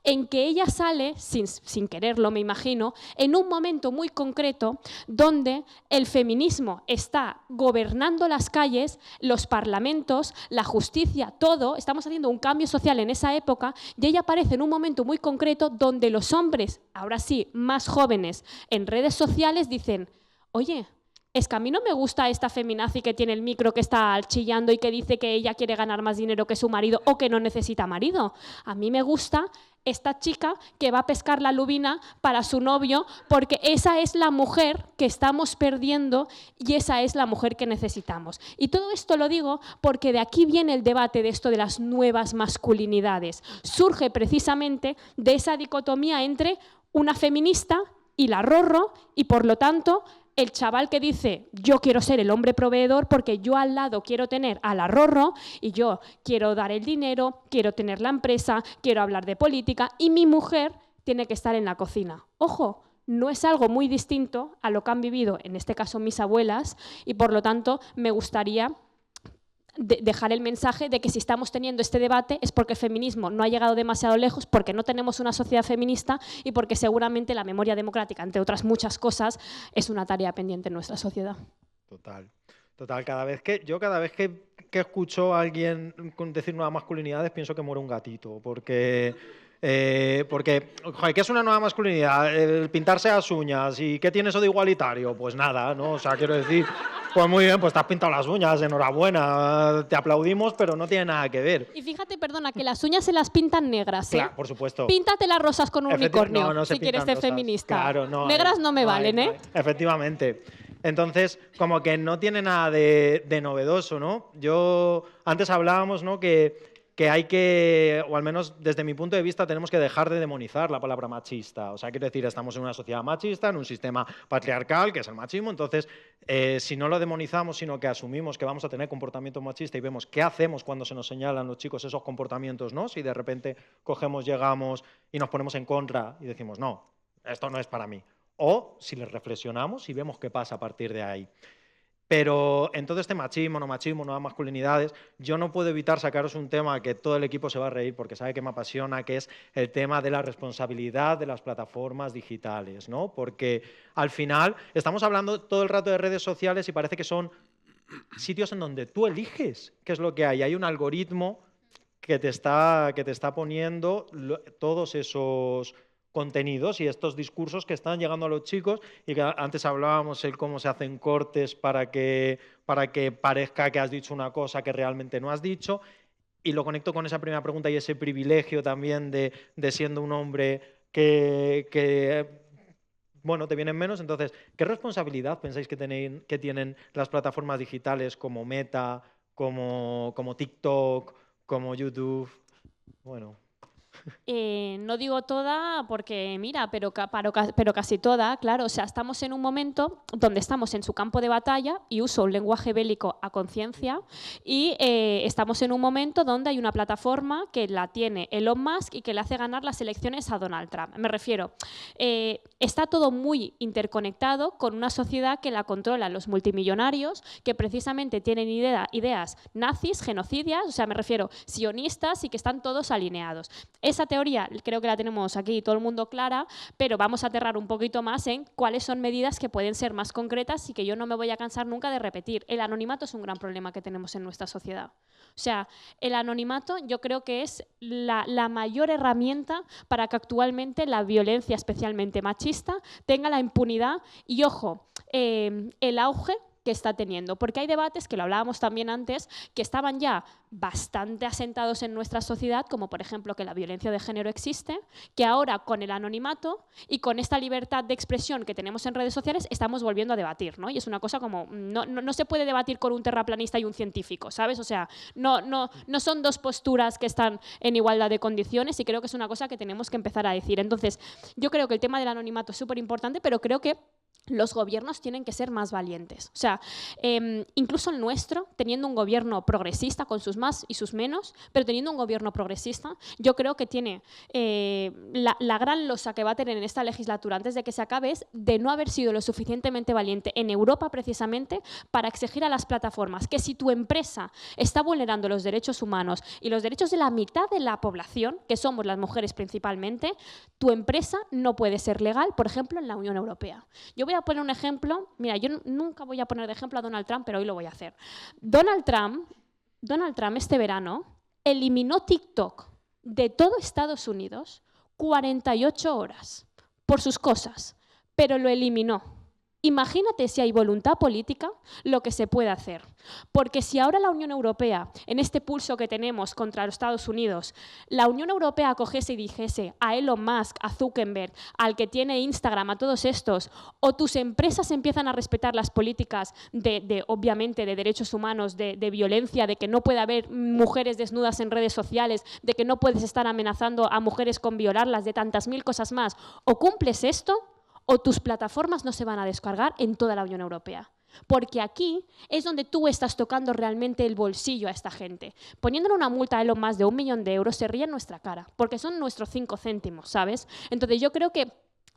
en que ella sale, sin quererlo me imagino, en un momento muy concreto donde el feminismo está gobernando las calles, los parlamentos, la justicia, todo, estamos haciendo un cambio social en esa época, y ella aparece en un momento muy concreto donde los hombres, ahora sí, más jóvenes en redes sociales dicen, oye, es que a mí no me gusta esta feminazi que tiene el micro, que está chillando y que dice que ella quiere ganar más dinero que su marido o que no necesita marido. A mí me gusta esta chica que va a pescar la lubina para su novio, porque esa es la mujer que estamos perdiendo y esa es la mujer que necesitamos. Y todo esto lo digo porque de aquí viene el debate de esto de las nuevas masculinidades. Surge precisamente de esa dicotomía entre una feminista y la rorro, y por lo tanto el chaval que dice yo quiero ser el hombre proveedor porque yo al lado quiero tener a la rorro y yo quiero dar el dinero, quiero tener la empresa, quiero hablar de política y mi mujer tiene que estar en la cocina. Ojo, no es algo muy distinto a lo que han vivido, en este caso mis abuelas, y por lo tanto me gustaría dejar el mensaje de que si estamos teniendo este debate es porque el feminismo no ha llegado demasiado lejos, porque no tenemos una sociedad feminista y porque seguramente la memoria democrática, entre otras muchas cosas, es una tarea pendiente en nuestra sociedad. Total. Cada vez que escucho a alguien decir nuevas masculinidades pienso que muere un gatito, porque joder, ¿qué es una nueva masculinidad? El pintarse las uñas. ¿Y qué tiene eso de igualitario? Pues nada, ¿no? O sea, quiero decir, pues muy bien, pues te has pintado las uñas, enhorabuena, te aplaudimos, pero no tiene nada que ver. Y fíjate, perdona, que las uñas se las pintan negras, ¿eh? Claro, por supuesto. Píntate las rosas con un unicornio, no si quieres ser feminista. Claro, no. Negras no me valen, ¿eh? Efectivamente. Entonces, como que no tiene nada de novedoso, ¿no? Yo, antes hablábamos, ¿no?, que hay que, o al menos desde mi punto de vista, tenemos que dejar de demonizar la palabra machista. O sea, quiero decir, estamos en una sociedad machista, en un sistema patriarcal, que es el machismo, entonces, si no lo demonizamos, sino que asumimos que vamos a tener comportamiento machista y vemos qué hacemos cuando se nos señalan los chicos esos comportamientos, ¿no? Si de repente cogemos, llegamos y nos ponemos en contra y decimos, no, esto no es para mí. O si les reflexionamos y vemos qué pasa a partir de ahí. Pero en todo este machismo, no machismo, nuevas masculinidades, yo no puedo evitar sacaros un tema que todo el equipo se va a reír porque sabe que me apasiona, que es el tema de la responsabilidad de las plataformas digitales, ¿no? Porque al final estamos hablando todo el rato de redes sociales y parece que son sitios en donde tú eliges qué es lo que hay. Hay un algoritmo que te está poniendo todos esos contenidos y estos discursos que están llegando a los chicos y que antes hablábamos el cómo se hacen cortes para que parezca que has dicho una cosa que realmente no has dicho, y lo conecto con esa primera pregunta y ese privilegio también de siendo un hombre que bueno, te vienen menos. Entonces, ¿qué responsabilidad pensáis que tienen las plataformas digitales como Meta, como TikTok, como YouTube? Bueno... No digo toda porque, mira, pero casi toda, claro. O sea, estamos en un momento donde estamos en su campo de batalla, y uso un lenguaje bélico a conciencia, y estamos en un momento donde hay una plataforma que la tiene Elon Musk y que le hace ganar las elecciones a Donald Trump. Me refiero, está todo muy interconectado con una sociedad que la controlan los multimillonarios, que precisamente tienen ideas nazis, genocidias, o sea, me refiero, sionistas, y que están todos alineados. Esa teoría creo que la tenemos aquí todo el mundo clara, pero vamos a aterrar un poquito más en cuáles son medidas que pueden ser más concretas y que yo no me voy a cansar nunca de repetir. El anonimato es un gran problema que tenemos en nuestra sociedad. O sea, el anonimato yo creo que es la mayor herramienta para que actualmente la violencia, especialmente machista, tenga la impunidad y, ojo, el auge que está teniendo, porque hay debates, que lo hablábamos también antes, que estaban ya bastante asentados en nuestra sociedad, como por ejemplo que la violencia de género existe, que ahora con el anonimato y con esta libertad de expresión que tenemos en redes sociales estamos volviendo a debatir, ¿no? Y es una cosa como, no se puede debatir con un terraplanista y un científico, ¿sabes? O sea, no son dos posturas que están en igualdad de condiciones, y creo que es una cosa que tenemos que empezar a decir. Entonces, yo creo que el tema del anonimato es súper importante, pero creo que los gobiernos tienen que ser más valientes. O sea, incluso el nuestro, teniendo un gobierno progresista con sus más y sus menos, pero teniendo un gobierno progresista, yo creo que tiene la gran losa que va a tener en esta legislatura antes de que se acabe es de no haber sido lo suficientemente valiente en Europa precisamente para exigir a las plataformas que si tu empresa está vulnerando los derechos humanos y los derechos de la mitad de la población, que somos las mujeres principalmente, tu empresa no puede ser legal, por ejemplo, en la Unión Europea. Yo voy a poner un ejemplo. Mira, yo nunca voy a poner de ejemplo a Donald Trump, pero hoy lo voy a hacer. Donald Trump este verano eliminó TikTok de todo Estados Unidos 48 horas por sus cosas, pero lo eliminó. Imagínate si hay voluntad política, lo que se puede hacer. Porque si ahora la Unión Europea, en este pulso que tenemos contra los Estados Unidos, la Unión Europea cogiese y dijese a Elon Musk, a Zuckerberg, al que tiene Instagram, a todos estos, o tus empresas empiezan a respetar las políticas obviamente, de derechos humanos, de violencia, de que no puede haber mujeres desnudas en redes sociales, de que no puedes estar amenazando a mujeres con violarlas, de tantas mil cosas más, o cumples esto, o tus plataformas no se van a descargar en toda la Unión Europea. Porque aquí es donde tú estás tocando realmente el bolsillo a esta gente. Poniéndole una multa a Elon Musk de 1 millón de euros se ríe en nuestra cara, porque son nuestros 5 céntimos, ¿sabes? Entonces yo creo que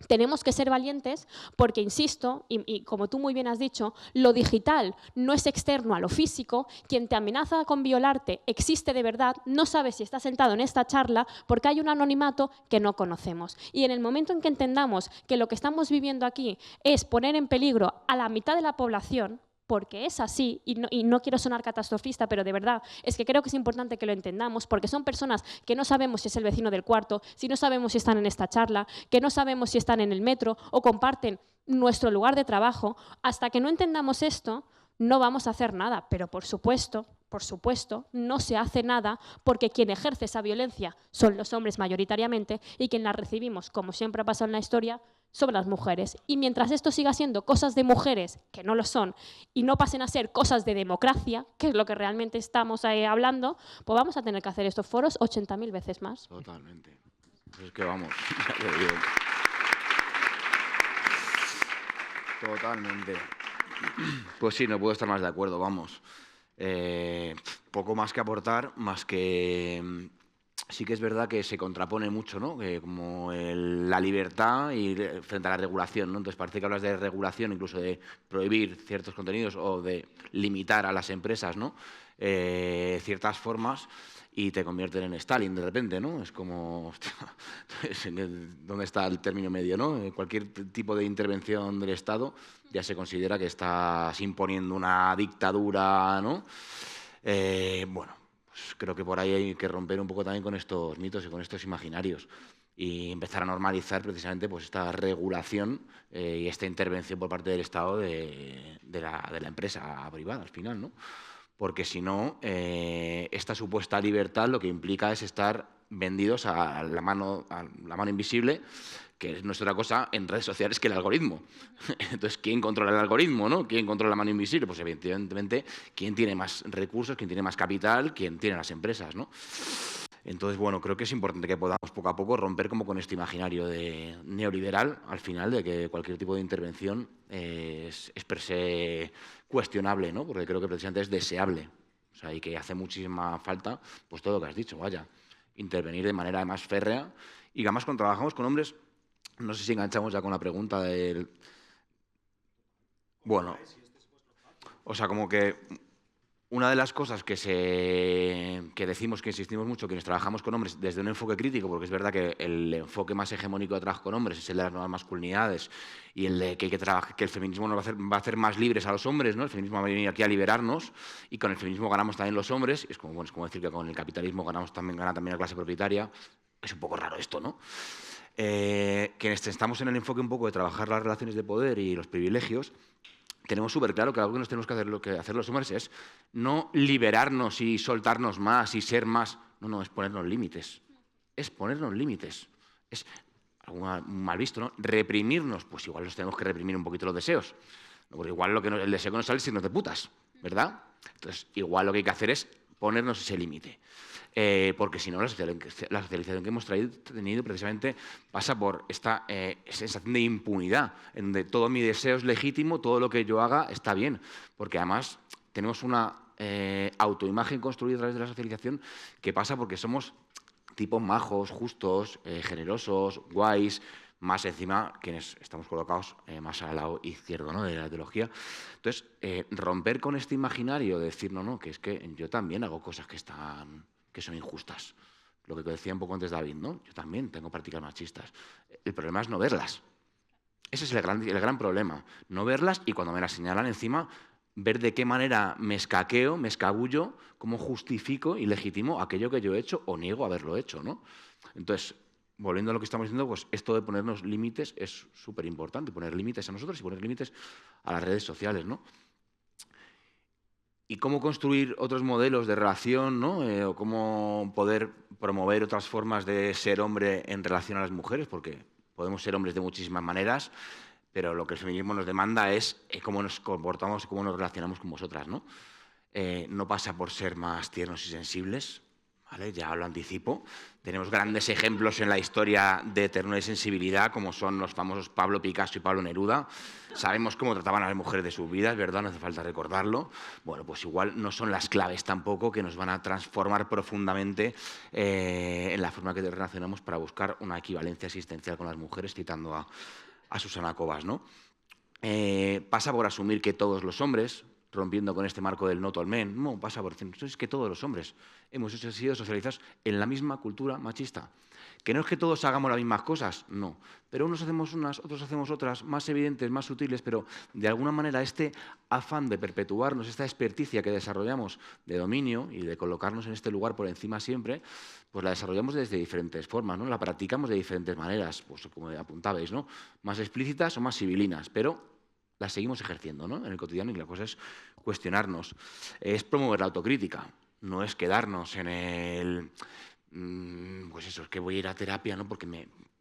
tenemos que ser valientes porque, insisto, y como tú muy bien has dicho, lo digital no es externo a lo físico. Quien te amenaza con violarte existe de verdad, no sabes si está sentado en esta charla porque hay un anonimato que no conocemos. Y en el momento en que entendamos que lo que estamos viviendo aquí es poner en peligro a la mitad de la población, porque es así, y no quiero sonar catastrofista, pero de verdad es que creo que es importante que lo entendamos, porque son personas que no sabemos si es el vecino del cuarto, si no sabemos si están en esta charla, que no sabemos si están en el metro o comparten nuestro lugar de trabajo. Hasta que no entendamos esto, no vamos a hacer nada, pero por supuesto, no se hace nada porque quien ejerce esa violencia son los hombres mayoritariamente y quien la recibimos, como siempre ha pasado en la historia, son las mujeres. Y mientras esto siga siendo cosas de mujeres, que no lo son, y no pasen a ser cosas de democracia, que es lo que realmente estamos hablando, pues vamos a tener que hacer estos foros 80.000 veces más. Totalmente. Pues es que vamos, ya te digo. Totalmente. Pues sí, no puedo estar más de acuerdo, vamos. Poco más que aportar, más que sí que es verdad que se contrapone mucho, ¿no? Como la libertad y frente a la regulación, ¿no? Entonces parece que hablas de regulación, incluso de prohibir ciertos contenidos o de limitar a las empresas, ¿no? Ciertas formas, y te convierten en Stalin de repente, ¿no? Es como, hostia, ¿dónde está el término medio, no? Cualquier tipo de intervención del Estado ya se considera que estás imponiendo una dictadura, ¿no? Bueno, pues creo que por ahí hay que romper un poco también con estos mitos y con estos imaginarios y empezar a normalizar precisamente pues esta regulación y esta intervención por parte del Estado de la empresa privada al final, ¿no? Porque si no, esta supuesta libertad lo que implica es estar vendidos a la mano invisible, que no es otra cosa en redes sociales que el algoritmo. Entonces, ¿quién controla el algoritmo, no? ¿Quién controla la mano invisible? Pues evidentemente, ¿quién tiene más recursos, quién tiene más capital, quién tiene las empresas, ¿no? Entonces, bueno, creo que es importante que podamos poco a poco romper como con este imaginario de neoliberal, al final, de que cualquier tipo de intervención es per se cuestionable, ¿no? Porque creo que precisamente es deseable. O sea, y que hace muchísima falta, pues todo lo que has dicho, vaya, intervenir de manera además férrea. Y además cuando trabajamos con hombres, no sé si enganchamos ya con la pregunta del... Bueno, o sea, como que una de las cosas que decimos, que insistimos mucho, quienes trabajamos con hombres desde un enfoque crítico, porque es verdad que el enfoque más hegemónico de trabajo con hombres es el de las nuevas masculinidades y el de que el feminismo nos va a hacer más libres a los hombres, ¿no? El feminismo va a venir aquí a liberarnos y con el feminismo ganamos también los hombres. Es como, bueno, es como decir que con el capitalismo gana también la clase propietaria. Es un poco raro esto, ¿no? Quienes estamos en el enfoque un poco de trabajar las relaciones de poder y los privilegios, tenemos súper claro que algo que nos tenemos que hacer, lo que hacer los hombres es no liberarnos y soltarnos más y ser más. No, es ponernos límites. Es ponernos límites. Es algo mal visto, ¿no? Reprimirnos. Pues igual nos tenemos que reprimir un poquito los deseos. Porque igual el deseo que nos sale es irnos de putas, ¿verdad? Entonces, igual lo que hay que hacer es ponernos ese límite. Porque si no, la socialización que hemos tenido precisamente pasa por esta sensación de impunidad, en donde todo mi deseo es legítimo, todo lo que yo haga está bien, porque además tenemos una autoimagen construida a través de la socialización que pasa porque somos tipos majos, justos, generosos, guays, más encima quienes estamos colocados más al lado izquierdo, ¿no? De la ideología. Entonces, romper con este imaginario de decir, no, que es que yo también hago cosas que son injustas. Lo que decía un poco antes David, ¿no? Yo también tengo prácticas machistas. El problema es no verlas. Ese es el gran problema. No verlas y cuando me las señalan encima, ver de qué manera me escaqueo, me escabullo, cómo justifico y legitimo aquello que yo he hecho o niego haberlo hecho, ¿no? Entonces, volviendo a lo que estamos diciendo, pues esto de ponernos límites es súper importante, poner límites a nosotros y poner límites a las redes sociales, ¿no? Y cómo construir otros modelos de relación, ¿no? O cómo poder promover otras formas de ser hombre en relación a las mujeres, porque podemos ser hombres de muchísimas maneras, pero lo que el feminismo nos demanda es cómo nos comportamos y cómo nos relacionamos con vosotras, ¿no? No pasa por ser más tiernos y sensibles, ¿vale? Ya lo anticipo. Tenemos grandes ejemplos en la historia de ternura y sensibilidad, como son los famosos Pablo Picasso y Pablo Neruda. Sabemos cómo trataban a las mujeres de sus vidas, ¿verdad? No hace falta recordarlo. Bueno, pues igual no son las claves tampoco que nos van a transformar profundamente en la forma que nos relacionamos para buscar una equivalencia existencial con las mujeres, citando a Susana Cobas, ¿no? Pasa por asumir que todos los hombres, rompiendo con este marco del not all men, no, pasa por decir, es que todos los hombres hemos sido socializados en la misma cultura machista. Que no es que todos hagamos las mismas cosas, no. Pero unos hacemos unas, otros hacemos otras, más evidentes, más sutiles, pero de alguna manera este afán de perpetuarnos, esta experticia que desarrollamos de dominio y de colocarnos en este lugar por encima siempre, pues la desarrollamos desde diferentes formas, ¿no? La practicamos de diferentes maneras, pues como apuntabais, ¿no? Más explícitas o más civilinas, pero las seguimos ejerciendo, ¿no? En el cotidiano, y la cosa es cuestionarnos. Es promover la autocrítica, no es quedarnos en el... pues eso, es que voy a ir a terapia, ¿no? Porque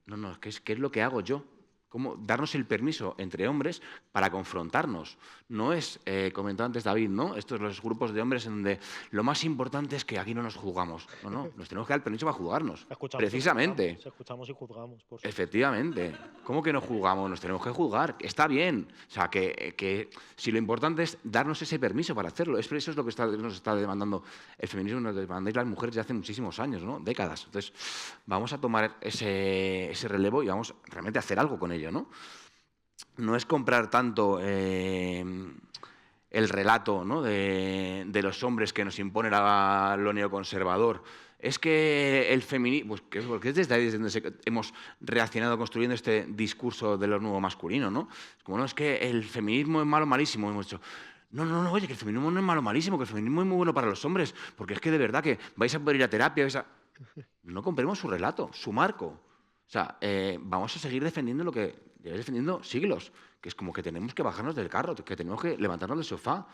no, es que es lo que hago yo. Cómo darnos el permiso entre hombres para confrontarnos. No es, comentó antes David, ¿no? Estos los grupos de hombres en donde lo más importante es que aquí no nos juzgamos. No, nos tenemos que dar el permiso para juzgarnos. Precisamente. Escuchamos y juzgamos. Por supuesto. Efectivamente. ¿Cómo que no juzgamos? Nos tenemos que juzgar. Está bien. O sea, que si lo importante es darnos ese permiso para hacerlo. Eso es lo que nos está demandando el feminismo, nos demandáis las mujeres de hace muchísimos años, ¿no? Décadas. Entonces, vamos a tomar ese relevo y vamos realmente a hacer algo con ello, ¿no? No es comprar tanto el relato, ¿no? de los hombres que nos impone lo neoconservador. Es que el feminismo, pues, porque es desde ahí donde hemos reaccionado construyendo este discurso de lo nuevo masculino, ¿no? Es como, no, es que el feminismo es malo, malísimo. Hemos dicho, no, oye, que el feminismo no es malo, malísimo, que el feminismo es muy bueno para los hombres, porque es que de verdad que vais a poder ir a terapia, No compremos su relato, su marco. O sea, vamos a seguir defendiendo lo que lleváis defendiendo siglos, que es como que tenemos que bajarnos del carro, que tenemos que levantarnos del sofá,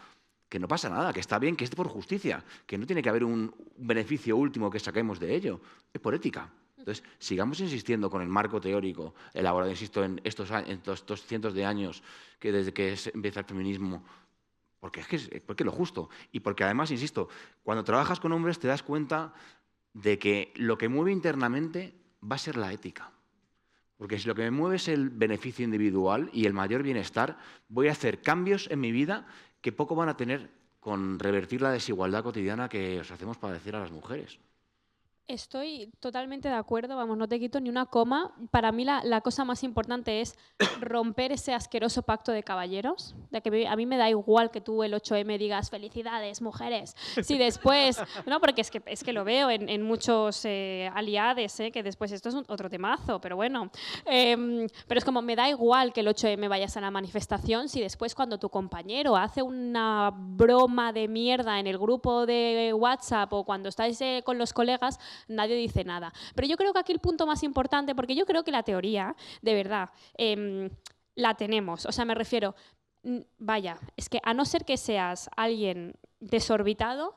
que no pasa nada, que está bien, que es por justicia, que no tiene que haber un beneficio último que saquemos de ello, es por ética. Entonces, sigamos insistiendo con el marco teórico elaborado, insisto, en estos cientos de años que desde que empieza el feminismo, porque es lo justo. Y porque además, insisto, cuando trabajas con hombres te das cuenta de que lo que mueve internamente va a ser la ética. Porque si lo que me mueve es el beneficio individual y el mayor bienestar, voy a hacer cambios en mi vida que poco van a tener con revertir la desigualdad cotidiana que os hacemos padecer a las mujeres. Estoy totalmente de acuerdo, vamos, no te quito ni una coma. Para mí la cosa más importante es romper ese asqueroso pacto de caballeros, de que a mí me da igual que tú el 8M digas felicidades, mujeres. Si después, no, porque es que lo veo en muchos aliades, que después esto es otro temazo, pero bueno. Pero es como, me da igual que el 8M vayas a la manifestación si después cuando tu compañero hace una broma de mierda en el grupo de WhatsApp o cuando estáis con los colegas, nadie dice nada. Pero yo creo que aquí el punto más importante, porque yo creo que la teoría, de verdad, la tenemos. O sea, me refiero, vaya, es que a no ser que seas alguien desorbitado,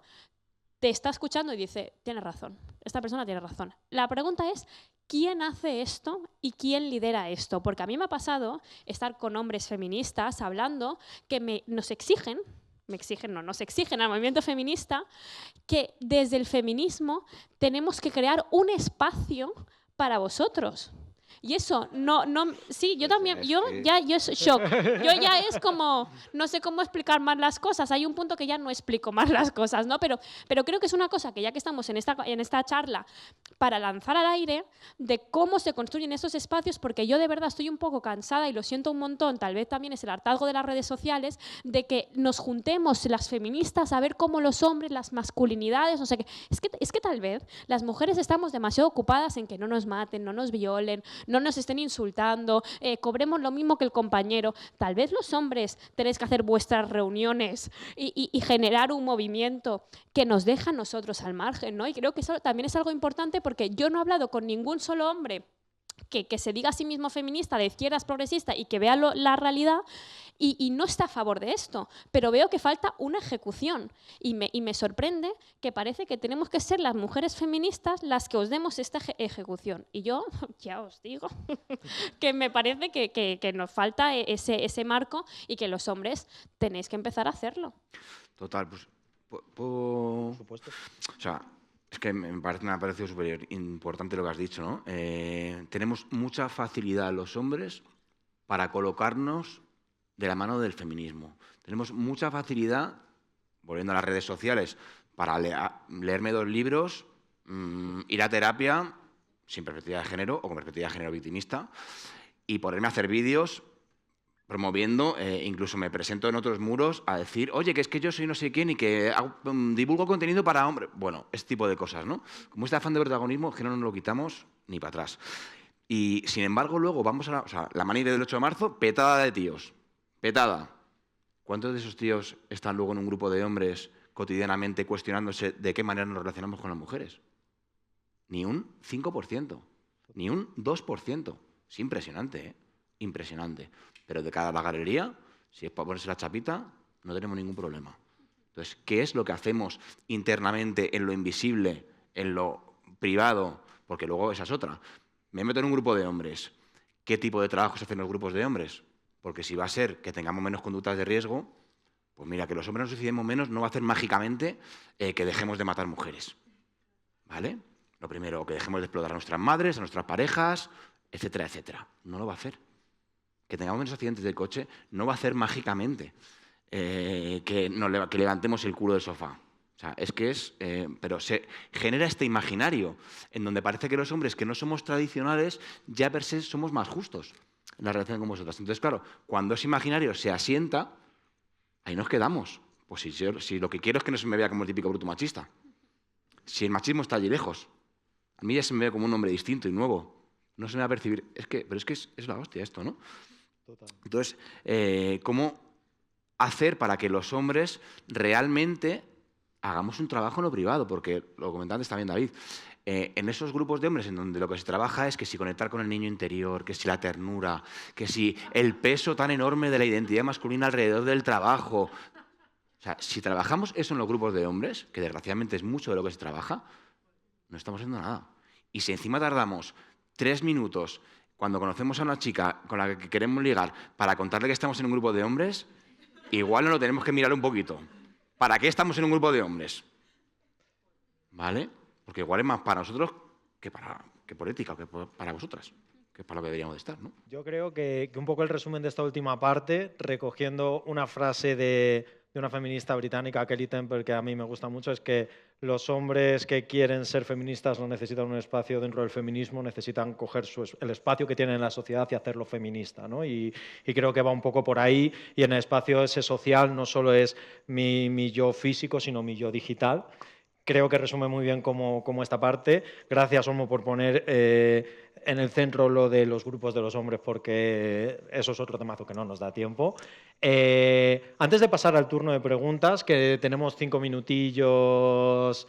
te está escuchando y dice, tiene razón, esta persona tiene razón. La pregunta es, ¿quién hace esto y quién lidera esto? Porque a mí me ha pasado estar con hombres feministas hablando que nos exigen al movimiento feminista que desde el feminismo tenemos que crear un espacio para vosotros. Y eso, sí, yo también, yo es shock. Yo ya es como, no sé cómo explicar más las cosas. Hay un punto que ya no explico más las cosas, ¿no? Pero creo que es una cosa que ya que estamos en esta charla, para lanzar al aire de cómo se construyen esos espacios, porque yo de verdad estoy un poco cansada y lo siento un montón, tal vez también es el hartazgo de las redes sociales, de que nos juntemos las feministas a ver cómo los hombres, las masculinidades, no sé qué. Es que tal vez las mujeres estamos demasiado ocupadas en que no nos maten, no nos violen, no nos estén insultando, cobremos lo mismo que el compañero. Tal vez los hombres tenéis que hacer vuestras reuniones y generar un movimiento que nos deja a nosotros al margen, ¿no? Y creo que eso también es algo importante porque yo no he hablado con ningún solo hombre que se diga a sí mismo feminista, de izquierdas, progresista y que vea la realidad y no está a favor de esto, pero veo que falta una ejecución y me sorprende que parece que tenemos que ser las mujeres feministas las que os demos esta ejecución. Y yo ya os digo que me parece que nos falta ese marco y que los hombres tenéis que empezar a hacerlo. Total, pues... Por supuesto. O sea, es que me ha parecido súper importante lo que has dicho, ¿no? Tenemos mucha facilidad los hombres para colocarnos de la mano del feminismo. Tenemos mucha facilidad, volviendo a las redes sociales, para leerme 2 libros, ir a terapia sin perspectiva de género o con perspectiva de género victimista y ponerme a hacer vídeos promoviendo, incluso me presento en otros muros a decir, oye, que es que yo soy no sé quién y que divulgo contenido para hombres. Bueno, este tipo de cosas, ¿no? Como este afán de protagonismo, es que no nos lo quitamos ni para atrás. Y, sin embargo, luego vamos a la manif del 8 de marzo, petada de tíos. Petada. ¿Cuántos de esos tíos están luego en un grupo de hombres cotidianamente cuestionándose de qué manera nos relacionamos con las mujeres? Ni un 5%, ni un 2%. Es impresionante, ¿eh? Impresionante. Pero de cada galería, si es para ponerse la chapita, no tenemos ningún problema. Entonces, ¿qué es lo que hacemos internamente en lo invisible, en lo privado? Porque luego esa es otra. Me meto en un grupo de hombres. ¿Qué tipo de trabajo se hacen los grupos de hombres? Porque si va a ser que tengamos menos conductas de riesgo, pues mira, que los hombres nos suicidemos menos no va a hacer mágicamente que dejemos de matar mujeres. ¿Vale? Lo primero, que dejemos de explotar a nuestras madres, a nuestras parejas, etcétera, etcétera. No lo va a hacer. Que tengamos menos accidentes de coche no va a hacer mágicamente que levantemos el culo del sofá. O sea, es que es... pero se genera este imaginario en donde parece que los hombres que no somos tradicionales ya per se somos más justos en la relación con vosotras. Entonces, claro, cuando ese imaginario se asienta, ahí nos quedamos. Pues si lo que quiero es que no se me vea como el típico bruto machista. Si el machismo está allí lejos, a mí ya se me ve como un hombre distinto y nuevo. No se me va a percibir... pero es que es la hostia esto, ¿no? Total. Entonces, ¿cómo hacer para que los hombres realmente hagamos un trabajo en lo privado? Porque lo comentaba antes también David. En esos grupos de hombres en donde lo que se trabaja es que si conectar con el niño interior, que si la ternura, que si el peso tan enorme de la identidad masculina alrededor del trabajo. O sea, si trabajamos eso en los grupos de hombres, que desgraciadamente es mucho de lo que se trabaja, no estamos haciendo nada. Y si encima tardamos 3 minutos cuando conocemos a una chica con la que queremos ligar para contarle que estamos en un grupo de hombres, igual nos lo tenemos que mirar un poquito. ¿Para qué estamos en un grupo de hombres? ¿Vale? Porque igual es más para nosotros que por ética, que para vosotras, que es para lo que deberíamos de estar, ¿no? Yo creo que un poco el resumen de esta última parte, recogiendo una frase de una feminista británica, Kelly Temple, que a mí me gusta mucho, es que los hombres que quieren ser feministas no necesitan un espacio dentro del feminismo, necesitan coger el espacio que tienen en la sociedad y hacerlo feminista, ¿no? Y creo que va un poco por ahí, y en el espacio ese social no solo es mi yo físico, sino mi yo digital. Creo que resume muy bien como esta parte. Gracias, Olmo, por poner en el centro lo de los grupos de los hombres, porque eso es otro temazo que no nos da tiempo. Antes de pasar al turno de preguntas, que tenemos 5 minutillos...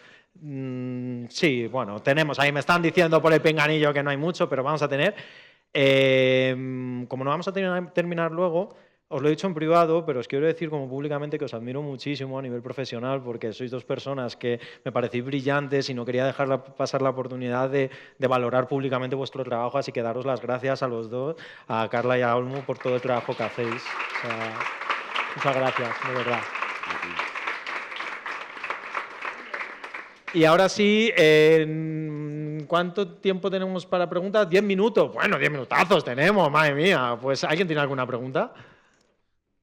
sí, bueno, tenemos. Ahí me están diciendo por el pinganillo que no hay mucho, pero vamos a tener. Como no vamos a terminar luego... Os lo he dicho en privado, pero os quiero decir como públicamente que os admiro muchísimo a nivel profesional porque sois 2 personas que me parecéis brillantes y no quería dejar pasar la oportunidad de valorar públicamente vuestro trabajo, así que daros las gracias a los dos, a Carla y a Olmo, por todo el trabajo que hacéis. O sea, muchas gracias, de verdad. Y ahora sí, ¿cuánto tiempo tenemos para preguntas? 10 minutos. Bueno, 10 minutazos tenemos, madre mía. Pues, ¿alguien tiene alguna pregunta?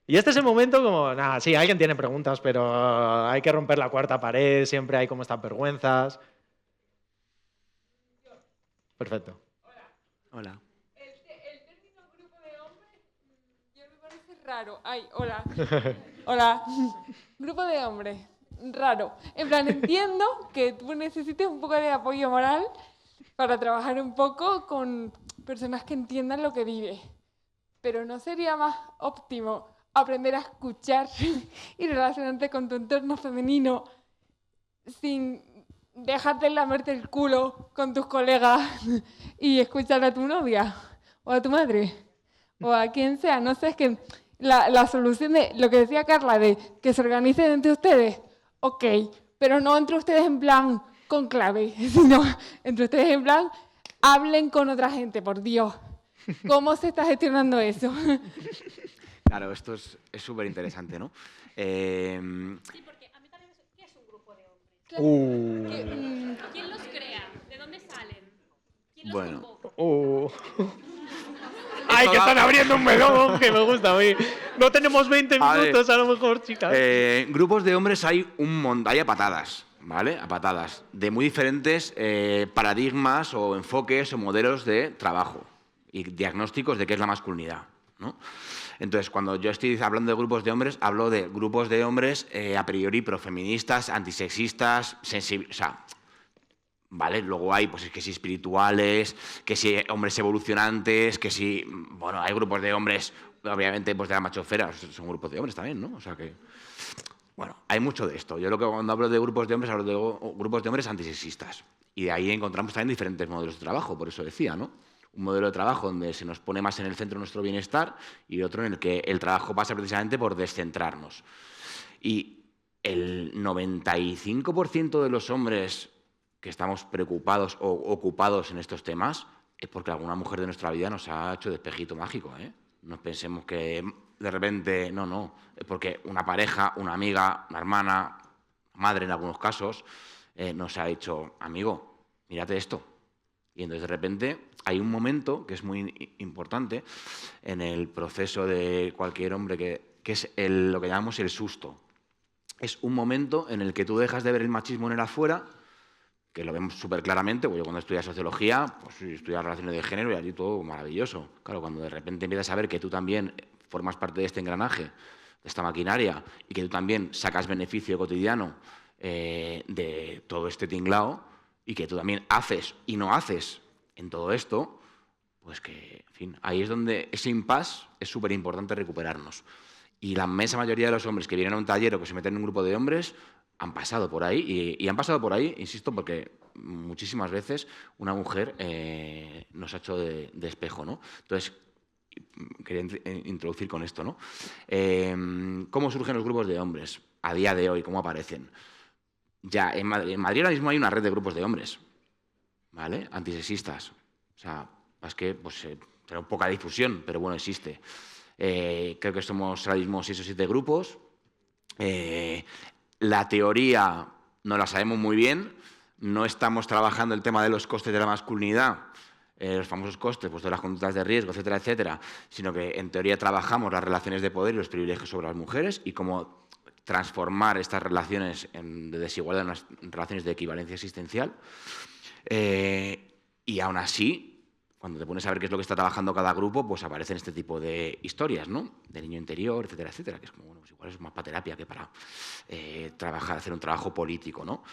Y este es el momento como, nada, sí, alguien tiene preguntas, pero hay que romper la cuarta pared, siempre hay como estas vergüenzas. Perfecto. Hola. El término grupo de hombres, yo me parece raro. Ay, hola. Hola. Grupo de hombres, raro. En plan, entiendo que tú necesites un poco de apoyo moral para trabajar un poco con personas que entiendan lo que vives. Pero ¿no sería más óptimo aprender a escuchar y relacionarte con tu entorno femenino sin déjate lamerte el culo con tus colegas y escuchar a tu novia o a tu madre o a quien sea. No sé, es que la solución de lo que decía Carla, de que se organicen entre ustedes, ok, pero no entre ustedes en plan con clave, sino entre ustedes en plan hablen con otra gente, por Dios. ¿Cómo se está gestionando eso? Claro, esto es súper interesante, ¿no? Sí, porque a mí también ¿qué es un grupo de hombres? Que, ¿Quién los crea? ¿De dónde salen? ¿Quién los Bueno. convoca? ¡Ay, que están abriendo un melón! Que me gusta a mí. No tenemos 20 A ver. minutos, a lo mejor, chicas. Grupos de hombres hay hay a patadas, ¿vale? A patadas, de muy diferentes paradigmas o enfoques o modelos de trabajo y diagnósticos de qué es la masculinidad, ¿no? Entonces, cuando yo estoy hablando de grupos de hombres, hablo de grupos de hombres a priori profeministas, antisexistas, sensibles, o sea, ¿vale? Luego hay, pues, que si espirituales, que si hombres evolucionantes, que si... Bueno, hay grupos de hombres, obviamente, pues de la machosfera, son grupos de hombres también, ¿no? O sea que... Bueno, hay mucho de esto. Yo lo que cuando hablo de grupos de hombres, hablo de grupos de hombres antisexistas. Y de ahí encontramos también diferentes modelos de trabajo, por eso decía, ¿no? Un modelo de trabajo donde se nos pone más en el centro nuestro bienestar y otro en el que el trabajo pasa precisamente por descentrarnos. Y el 95% de los hombres que estamos preocupados o ocupados en estos temas es porque alguna mujer de nuestra vida nos ha hecho de espejito mágico, ¿eh? No pensemos que de repente... No. Es porque una pareja, una amiga, una hermana, madre en algunos casos, nos ha dicho, amigo, mírate esto. Y entonces de repente hay un momento que es muy importante en el proceso de cualquier hombre que es lo que llamamos el susto. Es un momento en el que tú dejas de ver el machismo en el afuera, que lo vemos súper claramente, porque yo cuando estudié sociología, pues estudié relaciones de género y allí todo maravilloso. Claro, cuando de repente empiezas a ver que tú también formas parte de este engranaje, de esta maquinaria, y que tú también sacas beneficio cotidiano de todo este tinglao, y que tú también haces y no haces en todo esto, pues que, en fin, ahí es donde ese impasse es súper importante recuperarnos. Y la inmensa mayoría de los hombres que vienen a un taller o que se meten en un grupo de hombres han pasado por ahí, y han pasado por ahí, insisto, porque muchísimas veces una mujer nos ha hecho de espejo, ¿no? Entonces, quería introducir con esto, ¿no? ¿Cómo surgen los grupos de hombres a día de hoy? ¿Cómo aparecen? Ya, en Madrid ahora mismo hay una red de grupos de hombres, ¿vale? Antisexistas. O sea, es que pues, tiene poca difusión, pero bueno, existe. Creo que somos ahora mismo 6 o 7 grupos. La teoría no la sabemos muy bien. No estamos trabajando el tema de los costes de la masculinidad, los famosos costes pues, de las conductas de riesgo, etcétera, etcétera, sino que en teoría trabajamos las relaciones de poder y los privilegios sobre las mujeres y cómo transformar estas relaciones de desigualdad en unas relaciones de equivalencia existencial. Y aún así, cuando te pones a ver qué es lo que está trabajando cada grupo, pues aparecen este tipo de historias, ¿no? De niño interior, etcétera, etcétera, que es como, bueno, pues igual es más para terapia que para hacer un trabajo político, ¿no?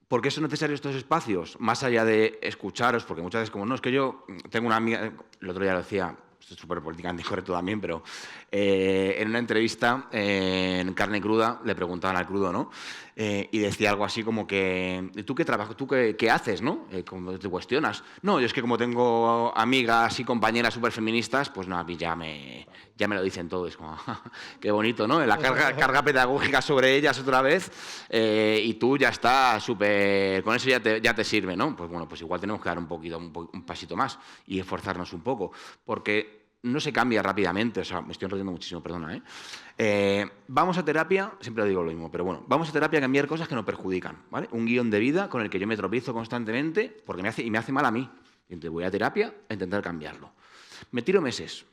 ¿Por qué son necesarios estos espacios? Más allá de escucharos, porque muchas veces como, no, es que yo tengo una amiga, el otro día lo decía, esto es súper políticamente incorrecto también, pero en una entrevista en Carne Cruda le preguntaban al Crudo, ¿no? Y decía algo así como que, ¿tú qué trabajas? ¿Tú qué haces, no? Como te cuestionas. No, yo es que como tengo amigas y compañeras súper feministas, pues no, a mí ya me lo dicen todo. Es como, qué bonito, ¿no? La carga pedagógica sobre ellas otra vez y tú ya estás súper... Con eso ya te sirve, ¿no? Pues bueno, pues igual tenemos que dar un pasito más y esforzarnos un poco, porque no se cambia rápidamente, o sea, me estoy enrollando muchísimo, perdona, vamos a terapia, siempre digo lo mismo, pero bueno, vamos a terapia a cambiar cosas que nos perjudican, ¿vale? Un guión de vida con el que yo me tropiezo constantemente porque me hace mal a mí. Y entonces voy a terapia a intentar cambiarlo. Me tiro meses,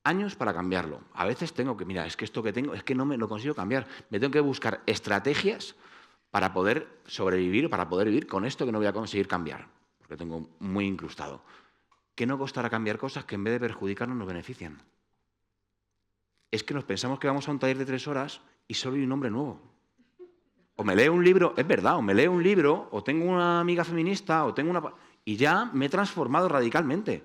años para cambiarlo. A veces tengo que, mira, es que esto que tengo, es que no me lo consigo cambiar. Me tengo que buscar estrategias para poder sobrevivir o para poder vivir con esto que no voy a conseguir cambiar, porque lo tengo muy incrustado. ¿Qué no costará cambiar cosas que en vez de perjudicarnos nos benefician? Es que nos pensamos que vamos a un taller de 3 horas y solo hay un hombre nuevo. O me leo un libro, es verdad, o me leo un libro, o tengo una amiga feminista, o tengo una... Y ya me he transformado radicalmente.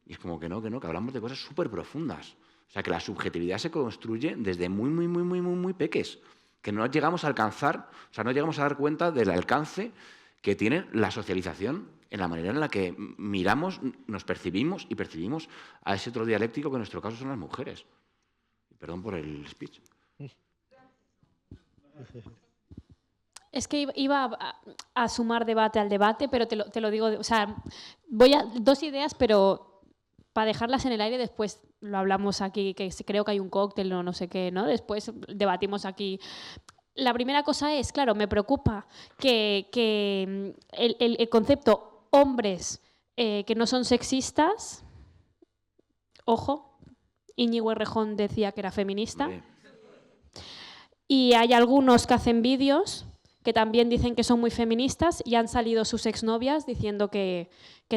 Y es como que no, que hablamos de cosas súper profundas. O sea, que la subjetividad se construye desde muy peques. que no llegamos a alcanzar, o sea, no llegamos a dar cuenta del alcance que tiene la socialización en la manera en la que miramos, nos percibimos y percibimos a ese otro dialéctico que en nuestro caso son las mujeres. Perdón por el speech. Es que iba a sumar debate al debate, pero te lo digo, o sea, dos ideas, pero para dejarlas en el aire después lo hablamos aquí, que creo que hay un cóctel o no sé qué, ¿no? Después debatimos aquí. La primera cosa es, claro, me preocupa que el concepto hombres que no son sexistas, ojo, Íñigo Errejón decía que era feminista, y hay algunos que hacen vídeos que también dicen que son muy feministas y han salido sus exnovias diciendo que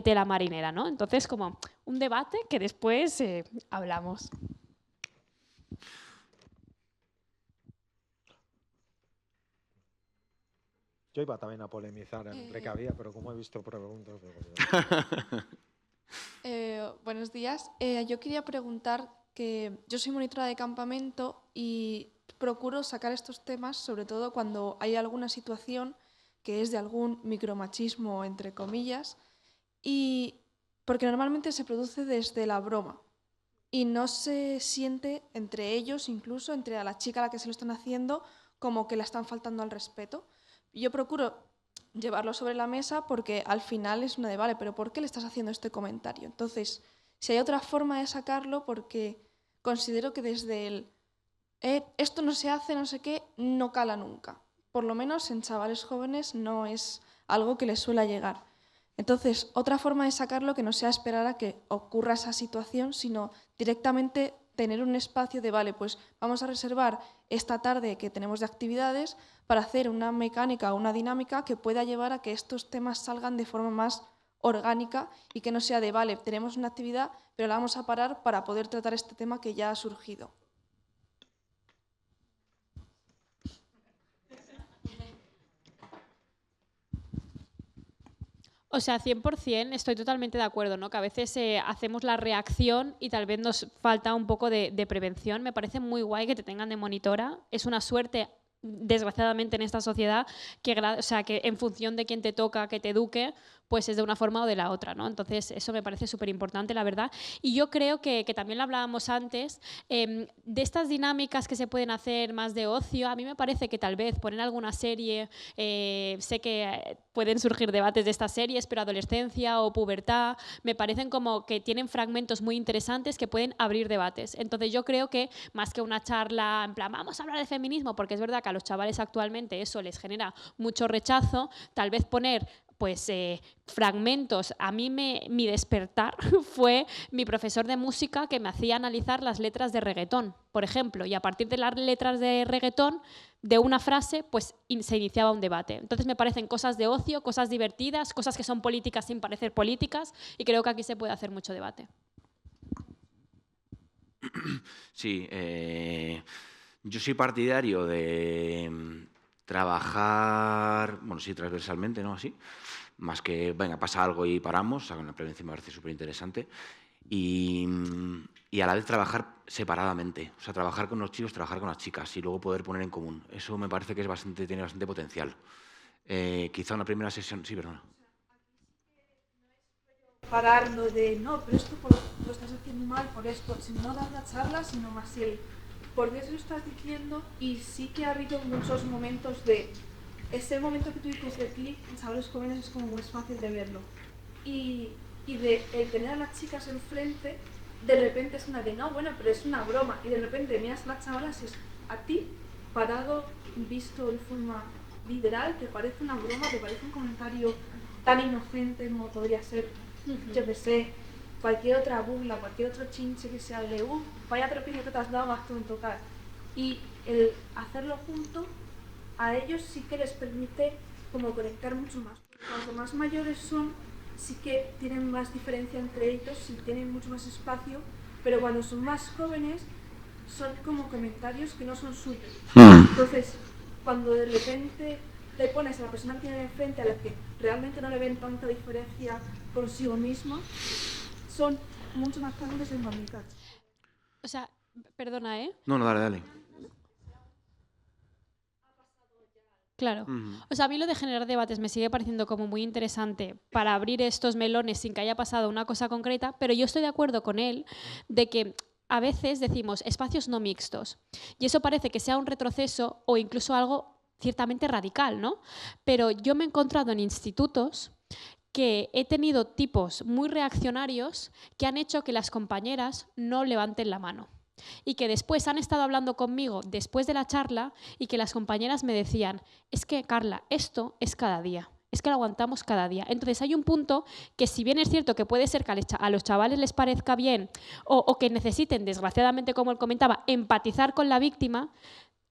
tela marinera, ¿no? Entonces, como un debate que después hablamos. Yo iba también a polemizar entre que había, pero como he visto preguntas... Buenos días. Yo quería preguntar que yo soy monitora de campamento y procuro sacar estos temas, sobre todo cuando hay alguna situación que es de algún micromachismo, entre comillas, y porque normalmente se produce desde la broma y no se siente entre ellos, incluso entre a la chica a la que se lo están haciendo, como que le están faltando al respeto. Yo procuro llevarlo sobre la mesa porque al final es una de, vale, pero ¿por qué le estás haciendo este comentario? Entonces, si hay otra forma de sacarlo, porque considero que desde el esto no se hace, no sé qué, no cala nunca. Por lo menos en chavales jóvenes no es algo que les suele llegar. Entonces, otra forma de sacarlo que no sea esperar a que ocurra esa situación, sino directamente tener un espacio de, vale, pues vamos a reservar esta tarde que tenemos de actividades para hacer una mecánica o una dinámica que pueda llevar a que estos temas salgan de forma más orgánica y que no sea de, vale, tenemos una actividad, pero la vamos a parar para poder tratar este tema que ya ha surgido. O sea, 100% estoy totalmente de acuerdo, ¿no? Que a veces hacemos la reacción y tal vez nos falta un poco de prevención. Me parece muy guay que te tengan de monitora. Es una suerte, desgraciadamente, en esta sociedad que en función de quién te toca que te eduque, pues es de una forma o de la otra, ¿no? Entonces, eso me parece súper importante, la verdad. Y yo creo que también lo hablábamos antes, de estas dinámicas que se pueden hacer más de ocio, a mí me parece que tal vez poner alguna serie, sé que pueden surgir debates de estas series, pero adolescencia o pubertad, me parecen como que tienen fragmentos muy interesantes que pueden abrir debates. Entonces, yo creo que más que una charla, en plan, vamos a hablar de feminismo, porque es verdad que a los chavales actualmente eso les genera mucho rechazo, tal vez poner pues fragmentos. A mí mi despertar fue mi profesor de música que me hacía analizar las letras de reggaetón, por ejemplo, y a partir de las letras de reggaetón, de una frase, pues se iniciaba un debate. Entonces me parecen cosas de ocio, cosas divertidas, cosas que son políticas sin parecer políticas, y creo que aquí se puede hacer mucho debate. Sí, yo soy partidario de trabajar, bueno, sí, transversalmente, ¿no? Así, más que, venga, pasa algo y paramos, o sea, con la prevención me parece súper interesante, y a la vez trabajar separadamente, o sea, trabajar con los chicos, trabajar con las chicas, y luego poder poner en común. Eso me parece que tiene bastante potencial. Quizá una primera sesión, sí, perdona. Pararlo de, no, pero esto lo estás haciendo mal por esto, sino no dar la charla, sino más el por qué se lo estás diciendo. Y sí que ha habido muchos momentos de ese momento que tú dices de clic, a los jóvenes es como muy fácil de verlo, y de el tener a las chicas enfrente, de repente es una de, no, bueno, pero es una broma, y de repente miras a las chavalas y es a ti, parado, visto de forma literal, te parece una broma, te parece un comentario tan inocente como podría ser, yo qué sé, cualquier otra burla, cualquier otro chinche que sea de, vaya tropiezo que te has dado, más tú en tocar. Y el hacerlo junto, a ellos sí que les permite como conectar mucho más. Cuanto más mayores son, sí que tienen más diferencia entre ellos, sí tienen mucho más espacio, pero cuando son más jóvenes, son como comentarios que no son suyos. Entonces, cuando de repente le pones a la persona que tiene enfrente a la que realmente no le ven tanta diferencia consigo misma, son mucho más fáciles de comunicar. O sea, perdona, ¿eh? No, dale. Claro. O sea, a mí lo de generar debates me sigue pareciendo como muy interesante para abrir estos melones sin que haya pasado una cosa concreta, pero yo estoy de acuerdo con él de que a veces decimos espacios no mixtos y eso parece que sea un retroceso o incluso algo ciertamente radical, ¿no? Pero yo me he encontrado en institutos que he tenido tipos muy reaccionarios que han hecho que las compañeras no levanten la mano. Y que después han estado hablando conmigo después de la charla y que las compañeras me decían, es que Carla, esto es cada día, es que lo aguantamos cada día. Entonces hay un punto que si bien es cierto que puede ser que a los chavales les parezca bien o que necesiten, desgraciadamente como él comentaba, empatizar con la víctima,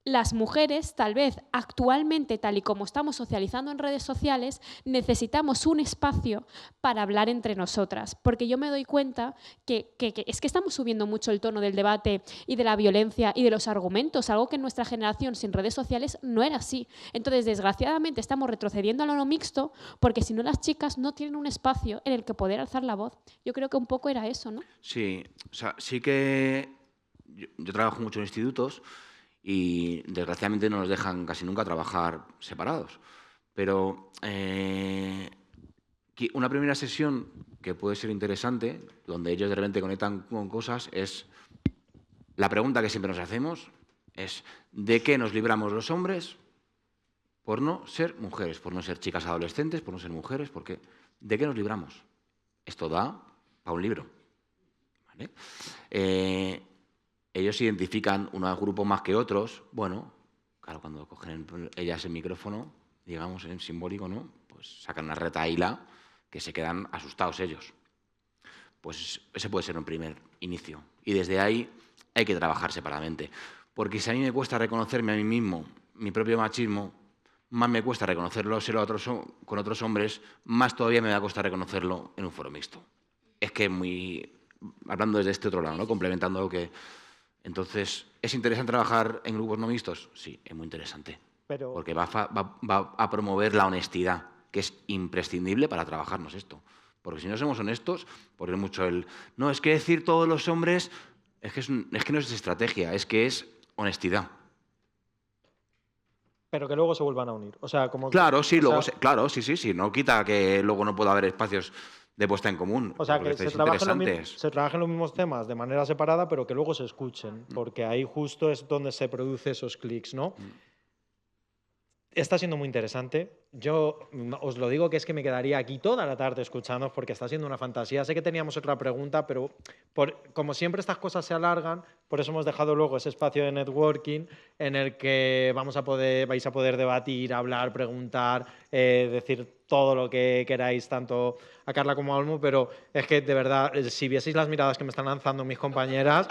las mujeres, tal vez actualmente, tal y como estamos socializando en redes sociales, necesitamos un espacio para hablar entre nosotras. Porque yo me doy cuenta que es que estamos subiendo mucho el tono del debate y de la violencia y de los argumentos, algo que en nuestra generación sin redes sociales no era así. Entonces, desgraciadamente, estamos retrocediendo a lo no mixto porque si no las chicas no tienen un espacio en el que poder alzar la voz. Yo creo que un poco era eso, ¿no? Sí, o sea, sí que yo trabajo mucho en institutos y desgraciadamente no nos dejan casi nunca trabajar separados. Pero una primera sesión que puede ser interesante, donde ellos de repente conectan con cosas, es la pregunta que siempre nos hacemos, es ¿de qué nos libramos los hombres por no ser mujeres, por no ser chicas adolescentes, por no ser mujeres? Porque ¿de qué nos libramos? Esto da para un libro, ¿vale? Ellos identifican unos grupos más que otros. Bueno, claro, cuando cogen ellas el micrófono, digamos en simbólico, ¿no? Pues sacan una retahíla que se quedan asustados ellos. Pues ese puede ser un primer inicio. Y desde ahí hay que trabajar separadamente. Porque si a mí me cuesta reconocerme a mí mismo, mi propio machismo, más me cuesta reconocerlo con otros hombres, más todavía me va a costar reconocerlo en un foro mixto. Es que hablando desde este otro lado, ¿no? Complementando lo que... Entonces, ¿es interesante trabajar en grupos no mixtos? Sí, es muy interesante. Porque va a promover la honestidad, que es imprescindible para trabajarnos esto. Porque si no somos honestos, porque es mucho no, es que decir todos los hombres, es que no es estrategia, es que es honestidad. Pero que luego se vuelvan a unir. O sea, como claro, sí, claro, sí. No quita que luego no pueda haber espacios de puesta en común. O sea, que se trabajen los mismos temas de manera separada, pero que luego se escuchen, porque ahí justo es donde se producen esos clics, ¿no? Está siendo muy interesante. Yo os lo digo que es que me quedaría aquí toda la tarde escuchándoos porque está siendo una fantasía. Sé que teníamos otra pregunta, pero como siempre estas cosas se alargan, por eso hemos dejado luego ese espacio de networking en el que vais a poder debatir, hablar, preguntar, decir todo lo que queráis, tanto a Carla como a Olmo, pero es que de verdad, si vieseis las miradas que me están lanzando mis compañeras,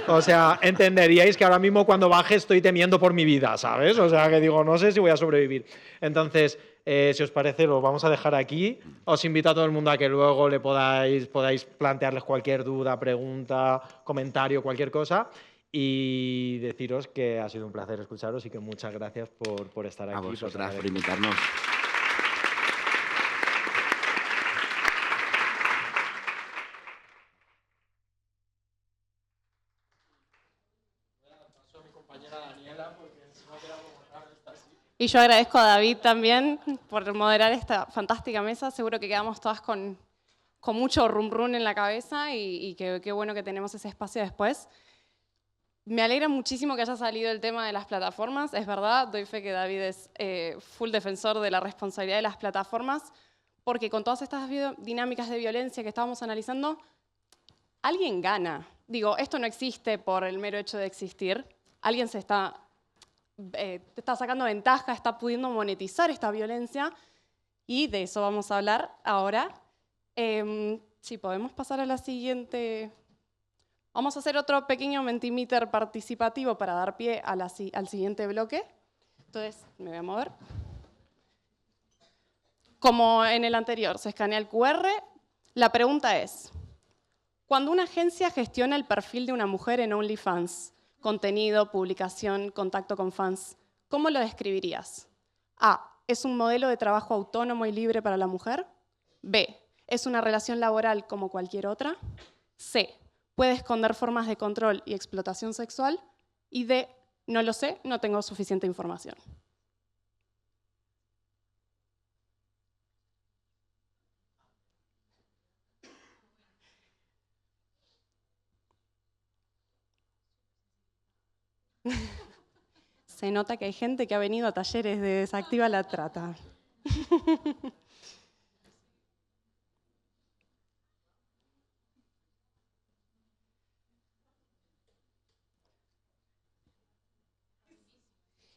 o sea, entenderíais que ahora mismo cuando baje estoy temiendo por mi vida, ¿sabes? O sea, que digo, no sé si voy a sobrevivir. Entonces, si os parece, lo vamos a dejar aquí. Os invito a todo el mundo a que luego le podáis plantearles cualquier duda, pregunta, comentario, cualquier cosa. Y deciros que ha sido un placer escucharos y que muchas gracias por estar aquí. A vosotras por invitarnos. Y yo agradezco a David también por moderar esta fantástica mesa. Seguro que quedamos todas con mucho rum rum en la cabeza y qué bueno que tenemos ese espacio después. Me alegra muchísimo que haya salido el tema de las plataformas. Es verdad, doy fe que David es full defensor de la responsabilidad de las plataformas, porque con todas estas dinámicas de violencia que estábamos analizando, alguien gana. Digo, esto no existe por el mero hecho de existir. Alguien te está sacando ventaja, está pudiendo monetizar esta violencia y de eso vamos a hablar ahora. Si podemos pasar a la siguiente. Vamos a hacer otro pequeño Mentimeter participativo para dar pie al siguiente bloque. Entonces, me voy a mover. Como en el anterior, se escanea el QR. La pregunta es, cuando una agencia gestiona el perfil de una mujer en OnlyFans, contenido, publicación, contacto con fans, ¿cómo lo describirías? A, ¿es un modelo de trabajo autónomo y libre para la mujer? B, ¿es una relación laboral como cualquier otra? C, ¿puede esconder formas de control y explotación sexual? Y D, no lo sé, no tengo suficiente información. Se nota que hay gente que ha venido a talleres de Desactiva la Trata.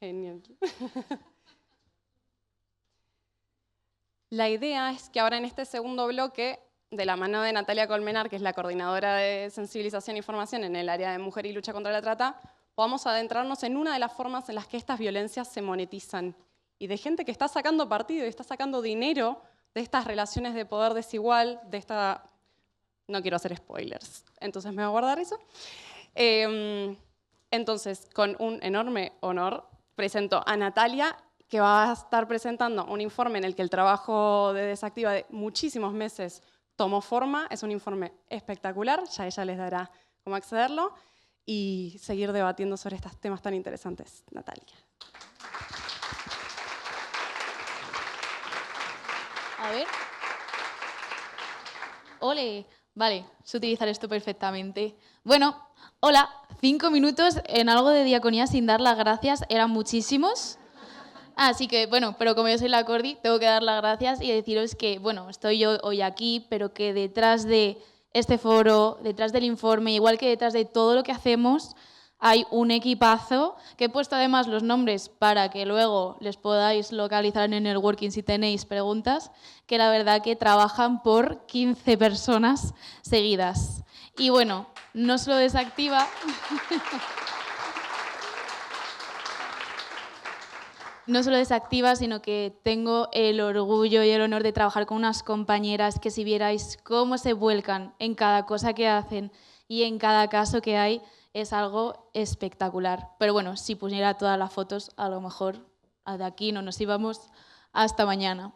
Genial. La idea es que ahora en este segundo bloque, de la mano de Natalia Colmenar, que es la coordinadora de sensibilización y formación en el área de mujer y lucha contra la trata, podamos adentrarnos en una de las formas en las que estas violencias se monetizan y de gente que está sacando partido y está sacando dinero de estas relaciones de poder desigual, de esta... No quiero hacer spoilers, entonces me voy a guardar eso. Entonces, con un enorme honor, presento a Natalia, que va a estar presentando un informe en el que el trabajo de Desactiva de muchísimos meses tomó forma. Es un informe espectacular, ya ella les dará cómo accederlo y seguir debatiendo sobre estos temas tan interesantes. Natalia. A ver. Ole. Vale, sé utilizar esto perfectamente. Bueno, hola. 5 minutos en algo de diaconía sin dar las gracias eran muchísimos. Así que, bueno, pero como yo soy la Cordi, tengo que dar las gracias y deciros que, bueno, estoy yo hoy aquí, pero que detrás de este foro, detrás del informe, igual que detrás de todo lo que hacemos, hay un equipazo que he puesto además los nombres para que luego les podáis localizar en el networking si tenéis preguntas, que la verdad que trabajan por 15 personas seguidas. Y bueno, no solo Desactiva... No solo Desactiva, sino que tengo el orgullo y el honor de trabajar con unas compañeras que si vierais cómo se vuelcan en cada cosa que hacen y en cada caso que hay, es algo espectacular. Pero bueno, si pusiera todas las fotos, a lo mejor de aquí no nos íbamos hasta mañana.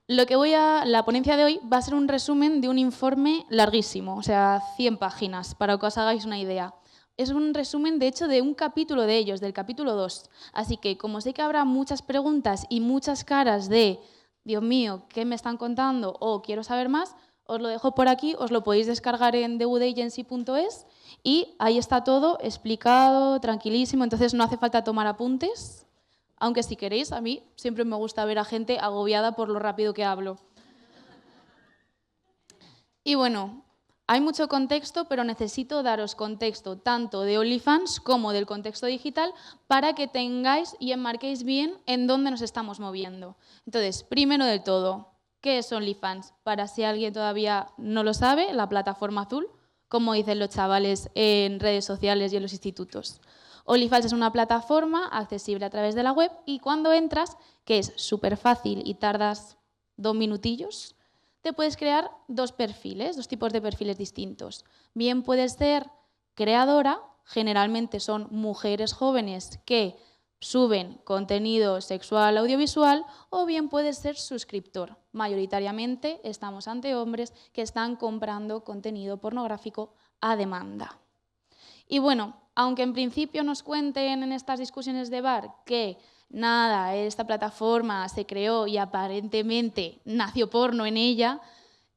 La ponencia de hoy va a ser un resumen de un informe larguísimo, o sea, 100 páginas, para que os hagáis una idea. Es un resumen, de hecho, de un capítulo de ellos, del capítulo 2. Así que, como sé que habrá muchas preguntas y muchas caras de Dios mío, ¿qué me están contando? O quiero saber más, os lo dejo por aquí, os lo podéis descargar en thewoodiagency.es y ahí está todo explicado, tranquilísimo, entonces no hace falta tomar apuntes, aunque si queréis, a mí siempre me gusta ver a gente agobiada por lo rápido que hablo. Y bueno... Hay mucho contexto, pero necesito daros contexto tanto de OnlyFans como del contexto digital para que tengáis y enmarquéis bien en dónde nos estamos moviendo. Entonces, primero de todo, ¿qué es OnlyFans? Para si alguien todavía no lo sabe, la plataforma azul, como dicen los chavales en redes sociales y en los institutos. OnlyFans es una plataforma accesible a través de la web y cuando entras, que es súper fácil y tardas 2 minutillos, te puedes crear 2 perfiles, 2 tipos de perfiles distintos. Bien puedes ser creadora, generalmente son mujeres jóvenes que suben contenido sexual audiovisual, o bien puedes ser suscriptor. Mayoritariamente estamos ante hombres que están comprando contenido pornográfico a demanda. Y bueno, aunque en principio nos cuenten en estas discusiones de bar que nada, esta plataforma se creó y aparentemente nació porno en ella,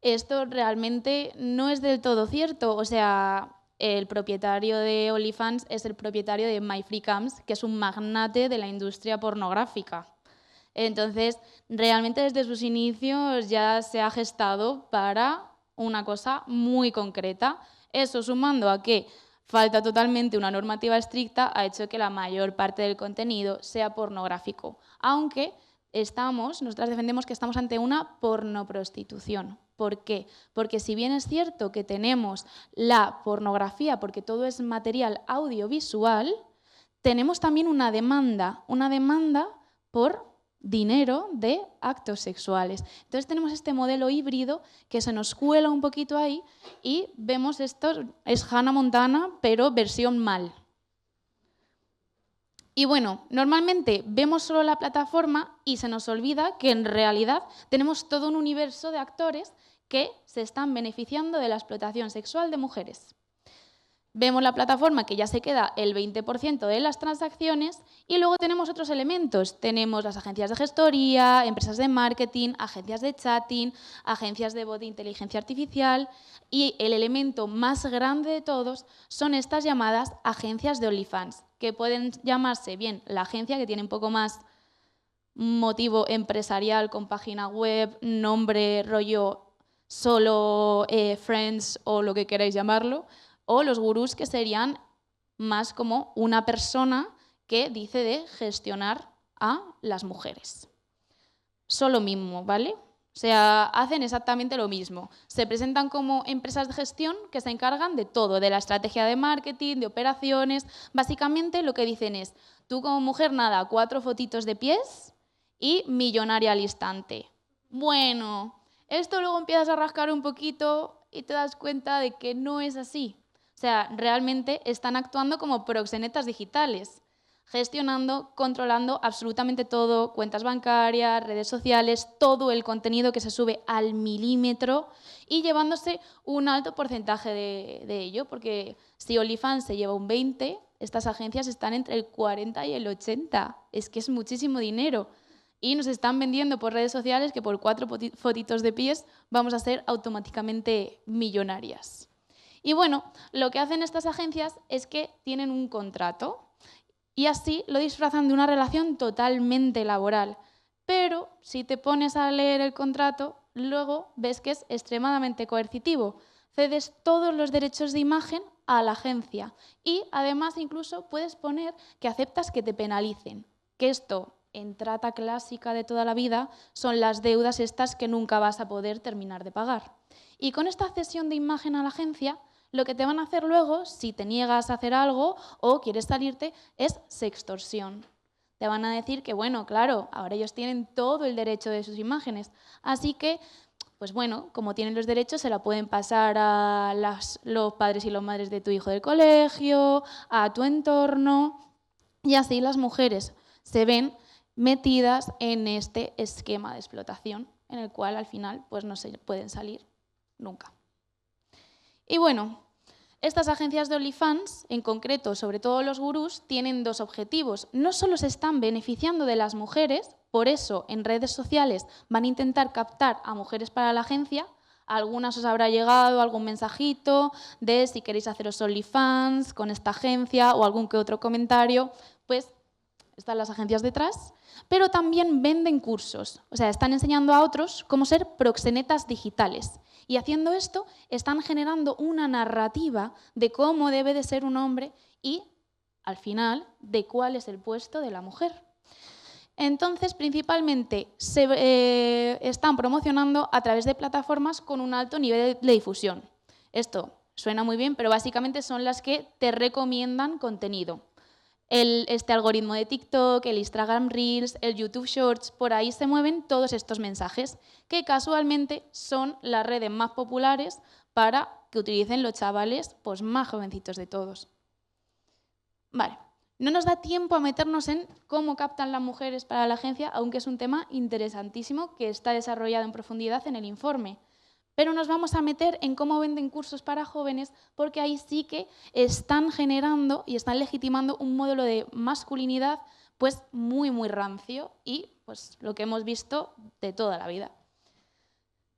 esto realmente no es del todo cierto. O sea, el propietario de OnlyFans es el propietario de MyFreeCams, que es un magnate de la industria pornográfica. Entonces, realmente desde sus inicios ya se ha gestado para una cosa muy concreta. Eso sumando a que falta totalmente una normativa estricta ha hecho que la mayor parte del contenido sea pornográfico, aunque nosotras defendemos que estamos ante una pornoprostitución. ¿Por qué? Porque si bien es cierto que tenemos la pornografía, porque todo es material audiovisual, tenemos también una demanda por dinero de actos sexuales. Entonces tenemos este modelo híbrido que se nos cuela un poquito ahí y vemos esto, es Hannah Montana, pero versión mal. Y bueno, normalmente vemos solo la plataforma y se nos olvida que en realidad tenemos todo un universo de actores que se están beneficiando de la explotación sexual de mujeres. Vemos la plataforma que ya se queda el 20% de las transacciones y luego tenemos otros elementos. Tenemos las agencias de gestoría, empresas de marketing, agencias de chatting, agencias de voz de inteligencia artificial y el elemento más grande de todos son estas llamadas agencias de OnlyFans, que pueden llamarse bien la agencia, que tiene un poco más motivo empresarial con página web, nombre, rollo, solo Friends o lo que queráis llamarlo, o los gurús, que serían más como una persona que dice de gestionar a las mujeres. Son lo mismo, ¿vale? O sea, hacen exactamente lo mismo. Se presentan como empresas de gestión que se encargan de todo, de la estrategia de marketing, de operaciones. Básicamente lo que dicen es, tú como mujer, nada, 4 fotitos de pies y millonaria al instante. Bueno, esto luego empiezas a rascar un poquito y te das cuenta de que no es así. O sea, realmente están actuando como proxenetas digitales, gestionando, controlando absolutamente todo, cuentas bancarias, redes sociales, todo el contenido que se sube al milímetro y llevándose un alto porcentaje de ello, porque si OnlyFans se lleva un 20%, estas agencias están entre el 40 y el 80%. Es que es muchísimo dinero. Y nos están vendiendo por redes sociales que por 4 fotitos de pies vamos a ser automáticamente millonarias. Y bueno, lo que hacen estas agencias es que tienen un contrato y así lo disfrazan de una relación totalmente laboral. Pero si te pones a leer el contrato, luego ves que es extremadamente coercitivo. Cedes todos los derechos de imagen a la agencia y además incluso puedes poner que aceptas que te penalicen. Que esto, en trata clásica de toda la vida, son las deudas estas que nunca vas a poder terminar de pagar. Y con esta cesión de imagen a la agencia, lo que te van a hacer luego, si te niegas a hacer algo o quieres salirte, es sextorsión. Te van a decir que, bueno, claro, ahora ellos tienen todo el derecho de sus imágenes, así que, pues bueno, como tienen los derechos, se la pueden pasar a los padres y las madres de tu hijo del colegio, a tu entorno, y así las mujeres se ven metidas en este esquema de explotación, en el cual al final pues no se pueden salir nunca. Y bueno, estas agencias de OnlyFans, en concreto, sobre todo los gurús, tienen 2 objetivos. No solo se están beneficiando de las mujeres, por eso en redes sociales van a intentar captar a mujeres para la agencia. A algunas os habrá llegado algún mensajito de si queréis haceros OnlyFans con esta agencia o algún que otro comentario, pues están las agencias detrás, pero también venden cursos. O sea, están enseñando a otros cómo ser proxenetas digitales. Y haciendo esto, están generando una narrativa de cómo debe de ser un hombre y, al final, de cuál es el puesto de la mujer. Entonces, principalmente, se están promocionando a través de plataformas con un alto nivel de difusión. Esto suena muy bien, pero básicamente son las que te recomiendan contenido. Este algoritmo de TikTok, el Instagram Reels, el YouTube Shorts, por ahí se mueven todos estos mensajes, que casualmente son las redes más populares para que utilicen los chavales pues, más jovencitos de todos. Vale, no nos da tiempo a meternos en cómo captan las mujeres para la agencia, aunque es un tema interesantísimo que está desarrollado en profundidad en el informe. Pero nos vamos a meter en cómo venden cursos para jóvenes, porque ahí sí que están generando y están legitimando un modelo de masculinidad pues muy, muy rancio y pues lo que hemos visto de toda la vida.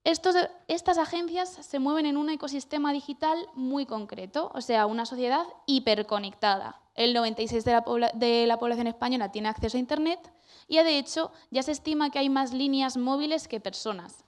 Estas agencias se mueven en un ecosistema digital muy concreto, o sea, una sociedad hiperconectada. El 96% de la población española tiene acceso a Internet y, de hecho, ya se estima que hay más líneas móviles que personas.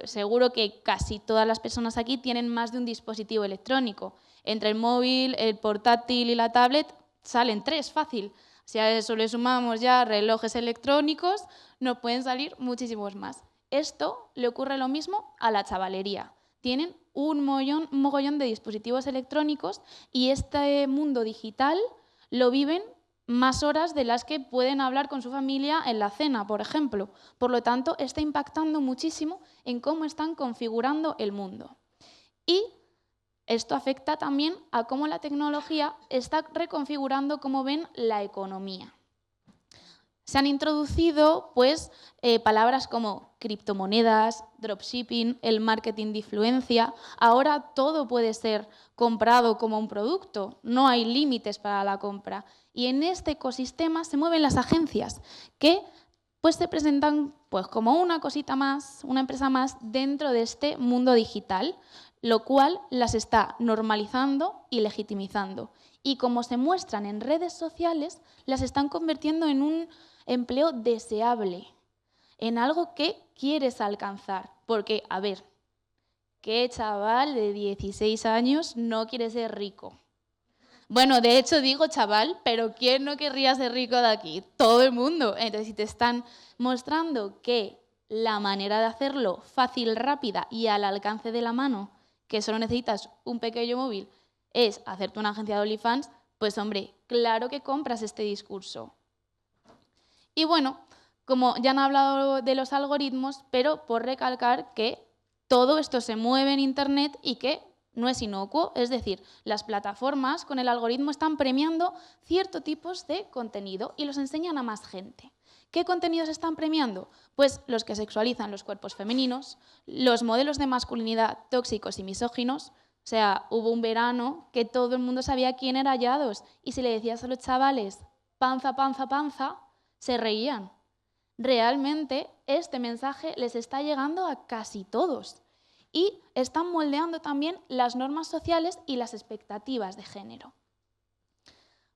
Seguro que casi todas las personas aquí tienen más de un dispositivo electrónico. Entre el móvil, el portátil y la tablet salen 3 fácil. Si a eso le sumamos ya relojes electrónicos, nos pueden salir muchísimos más. Esto le ocurre lo mismo a la chavalería. Tienen un mogollón de dispositivos electrónicos y este mundo digital lo viven más horas de las que pueden hablar con su familia en la cena, por ejemplo. Por lo tanto, está impactando muchísimo en cómo están configurando el mundo. Y esto afecta también a cómo la tecnología está reconfigurando cómo ven la economía. Se han introducido pues, palabras como criptomonedas, dropshipping, el marketing de influencia. Ahora todo puede ser comprado como un producto, no hay límites para la compra. Y en este ecosistema se mueven las agencias, que pues, se presentan pues, como una cosita más, una empresa más dentro de este mundo digital, lo cual las está normalizando y legitimizando. Y como se muestran en redes sociales, las están convirtiendo en un empleo deseable, en algo que quieres alcanzar. Porque, a ver, ¿qué chaval de 16 años no quiere ser rico? Bueno, de hecho digo chaval, pero ¿quién no querría ser rico de aquí? Todo el mundo. Entonces, si te están mostrando que la manera de hacerlo fácil, rápida y al alcance de la mano, que solo necesitas un pequeño móvil, es hacerte una agencia de OnlyFans, pues hombre, claro que compras este discurso. Y bueno, como ya han hablado de los algoritmos, pero por recalcar que todo esto se mueve en Internet y que no es inocuo, es decir, las plataformas con el algoritmo están premiando ciertos tipos de contenido y los enseñan a más gente. ¿Qué contenidos están premiando? Pues los que sexualizan los cuerpos femeninos, los modelos de masculinidad tóxicos y misóginos. O sea, hubo un verano que todo el mundo sabía quién era Yados y si le decías a los chavales panza, panza, panza, se reían. Realmente este mensaje les está llegando a casi todos y están moldeando también las normas sociales y las expectativas de género.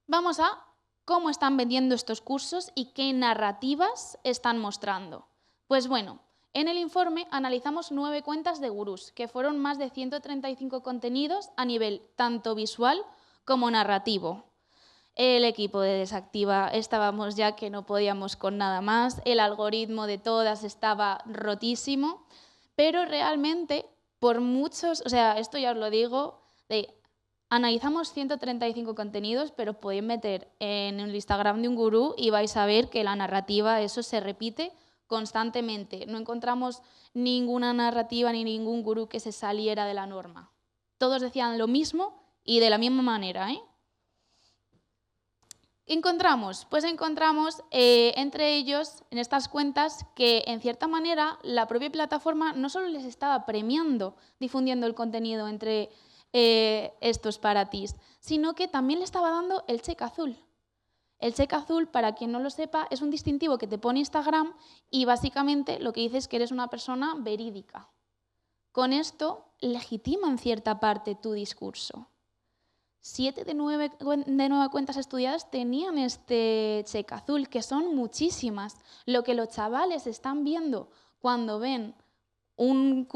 Vamos a cómo están vendiendo estos cursos y qué narrativas están mostrando. Pues bueno, en el informe analizamos 9 cuentas de gurús, que fueron más de 135 contenidos a nivel tanto visual como narrativo. El equipo de Desactiva estábamos ya que no podíamos con nada más, el algoritmo de todas estaba rotísimo, pero realmente por muchos, o sea, esto ya os lo digo, analizamos 135 contenidos, pero podéis meter en el Instagram de un gurú y vais a ver que la narrativa, eso se repite constantemente. No encontramos ninguna narrativa ni ningún gurú que se saliera de la norma. Todos decían lo mismo y de la misma manera, ¿eh? ¿Qué encontramos? Pues encontramos entre ellos, en estas cuentas, que en cierta manera la propia plataforma no solo les estaba premiando, difundiendo el contenido entre estos paratís, sino que también le estaba dando el check azul. El check azul, para quien no lo sepa, es un distintivo que te pone Instagram y básicamente lo que dice es que eres una persona verídica. Con esto legitima en cierta parte tu discurso. 7 de 9 cuentas estudiadas tenían este check azul, que son muchísimas. Lo que los chavales están viendo cuando ven un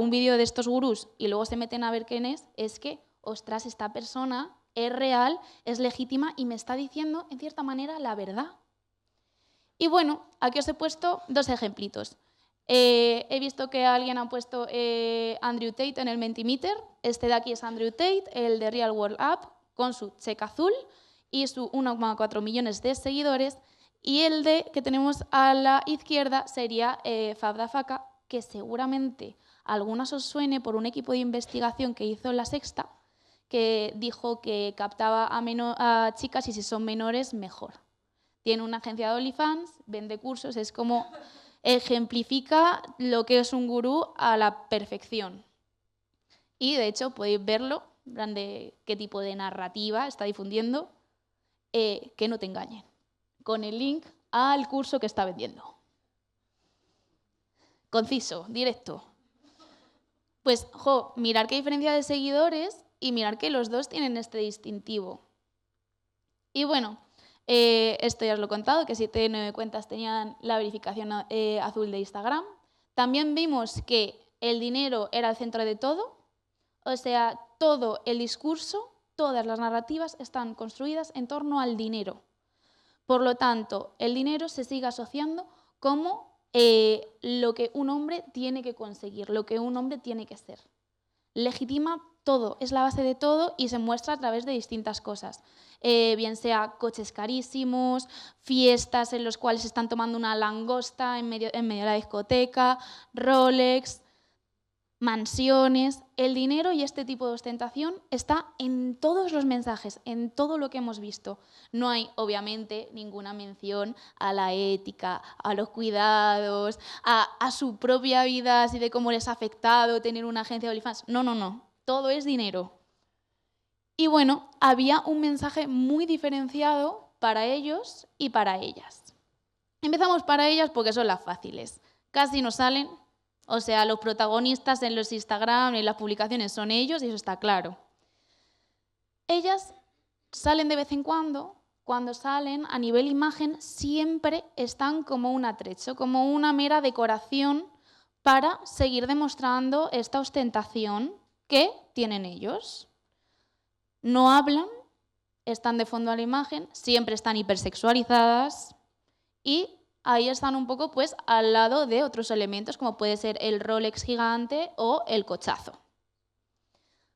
vídeo de estos gurús y luego se meten a ver quién es que, ostras, esta persona es real, es legítima y me está diciendo, en cierta manera, la verdad. Y bueno, aquí os he puesto 2 ejemplitos. He visto que alguien ha puesto Andrew Tate en el Mentimeter. Este de aquí es Andrew Tate, el de Real World App, con su check azul y su 1,4 millones de seguidores. Y el que tenemos a la izquierda sería Fabdafaka, que seguramente a algunas os suene por un equipo de investigación que hizo La Sexta, que dijo que captaba a chicas y si son menores, mejor. Tiene una agencia de OnlyFans, vende cursos, es como ejemplifica lo que es un gurú a la perfección. Y de hecho podéis verlo, de qué tipo de narrativa está difundiendo, que no te engañen, con el link al curso que está vendiendo. Conciso, directo. Pues, mirar qué diferencia de seguidores y mirar que los dos tienen este distintivo. Y bueno, esto ya os lo he contado, que 7 de 9 cuentas tenían la verificación azul de Instagram. También vimos que el dinero era el centro de todo, o sea, todo el discurso, todas las narrativas están construidas en torno al dinero. Por lo tanto, el dinero se sigue asociando como lo que un hombre tiene que conseguir, lo que un hombre tiene que ser. Legitima todo, es la base de todo y se muestra a través de distintas cosas. Bien sea coches carísimos, fiestas en las cuales están tomando una langosta en medio de la discoteca, Rolex, mansiones, el dinero y este tipo de ostentación está en todos los mensajes, en todo lo que hemos visto. No hay, obviamente, ninguna mención a la ética, a los cuidados, a su propia vida, así de cómo les ha afectado tener una agencia de OnlyFans. No, no, no. Todo es dinero. Y bueno, había un mensaje muy diferenciado para ellos y para ellas. Empezamos para ellas porque son las fáciles. Casi no salen. O sea, los protagonistas en los Instagram, en las publicaciones son ellos y eso está claro. Ellas salen de vez en cuando salen a nivel imagen siempre están como un atrecho, como una mera decoración para seguir demostrando esta ostentación que tienen ellos. No hablan, están de fondo a la imagen, siempre están hipersexualizadas y ahí están un poco pues al lado de otros elementos como puede ser el Rolex gigante o el cochazo.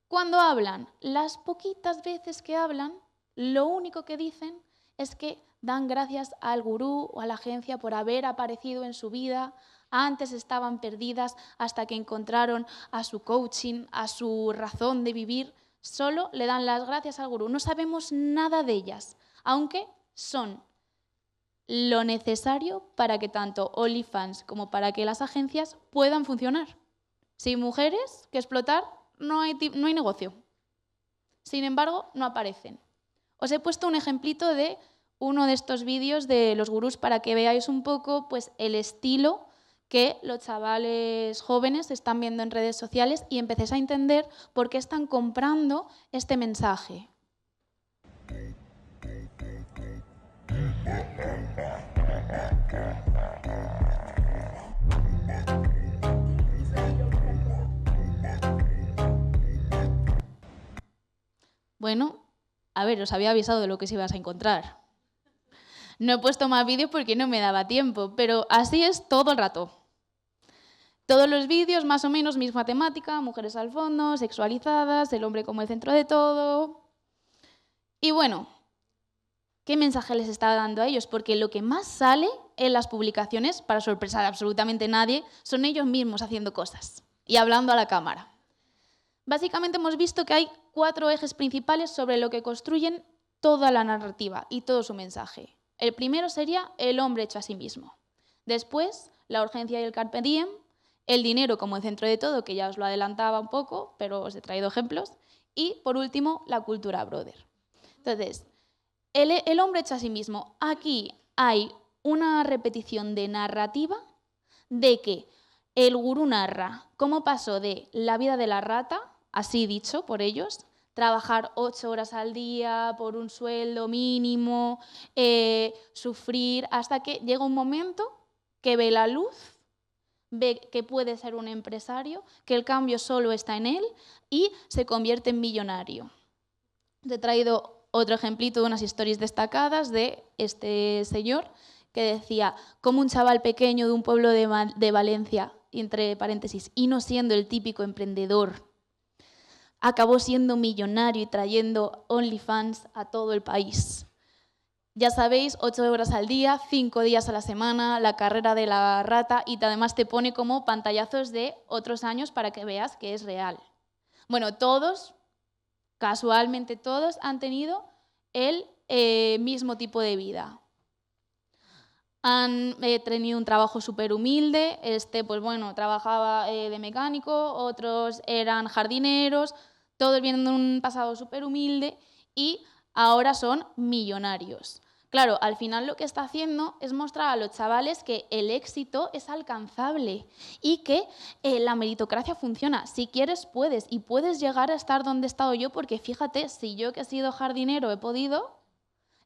Cuando hablan, las poquitas veces que hablan, lo único que dicen es que dan gracias al gurú o a la agencia por haber aparecido en su vida. Antes estaban perdidas hasta que encontraron a su coaching, a su razón de vivir. Solo le dan las gracias al gurú. No sabemos nada de ellas, aunque son lo necesario para que tanto OnlyFans como para que las agencias puedan funcionar. Sin mujeres que explotar, no hay negocio. Sin embargo, no aparecen. Os he puesto un ejemplito de uno de estos vídeos de los gurús para que veáis un poco pues, el estilo que los chavales jóvenes están viendo en redes sociales y empecéis a entender por qué están comprando este mensaje. Bueno, a ver, os había avisado de lo que os ibas a encontrar. No he puesto más vídeos porque no me daba tiempo, pero así es todo el rato. Todos los vídeos, más o menos, misma temática, mujeres al fondo, sexualizadas, el hombre como el centro de todo. Y bueno, ¿qué mensaje les está dando a ellos? Porque lo que más sale en las publicaciones, para sorpresa de absolutamente nadie, son ellos mismos haciendo cosas y hablando a la cámara. Básicamente hemos visto que hay 4 ejes principales sobre lo que construyen toda la narrativa y todo su mensaje. El primero sería el hombre hecho a sí mismo. Después, la urgencia y el carpe diem, el dinero como el centro de todo, que ya os lo adelantaba un poco, pero os he traído ejemplos. Y, por último, la cultura brother. Entonces, el hombre hecho a sí mismo. Aquí hay una repetición de narrativa de que el gurú narra cómo pasó de la vida de la rata, así dicho por ellos, trabajar 8 horas al día por un sueldo mínimo, sufrir, hasta que llega un momento que ve la luz, ve que puede ser un empresario, que el cambio solo está en él y se convierte en millonario. Te he traído otro ejemplito de unas stories destacadas de este señor que decía como un chaval pequeño de un pueblo de Valencia, entre paréntesis, y no siendo el típico emprendedor, acabó siendo millonario y trayendo OnlyFans a todo el país. Ya sabéis, 8 horas al día, 5 días a la semana, la carrera de la rata y además te pone como pantallazos de otros años para que veas que es real. Bueno, todos, casualmente todos, han tenido el mismo tipo de vida. Han tenido un trabajo súper humilde, pues bueno, trabajaba de mecánico, otros eran jardineros, todos vienen de un pasado súper humilde y ahora son millonarios. Claro, al final lo que está haciendo es mostrar a los chavales que el éxito es alcanzable y que la meritocracia funciona. Si quieres, puedes, y puedes llegar a estar donde he estado yo, porque fíjate, si yo que he sido jardinero he podido,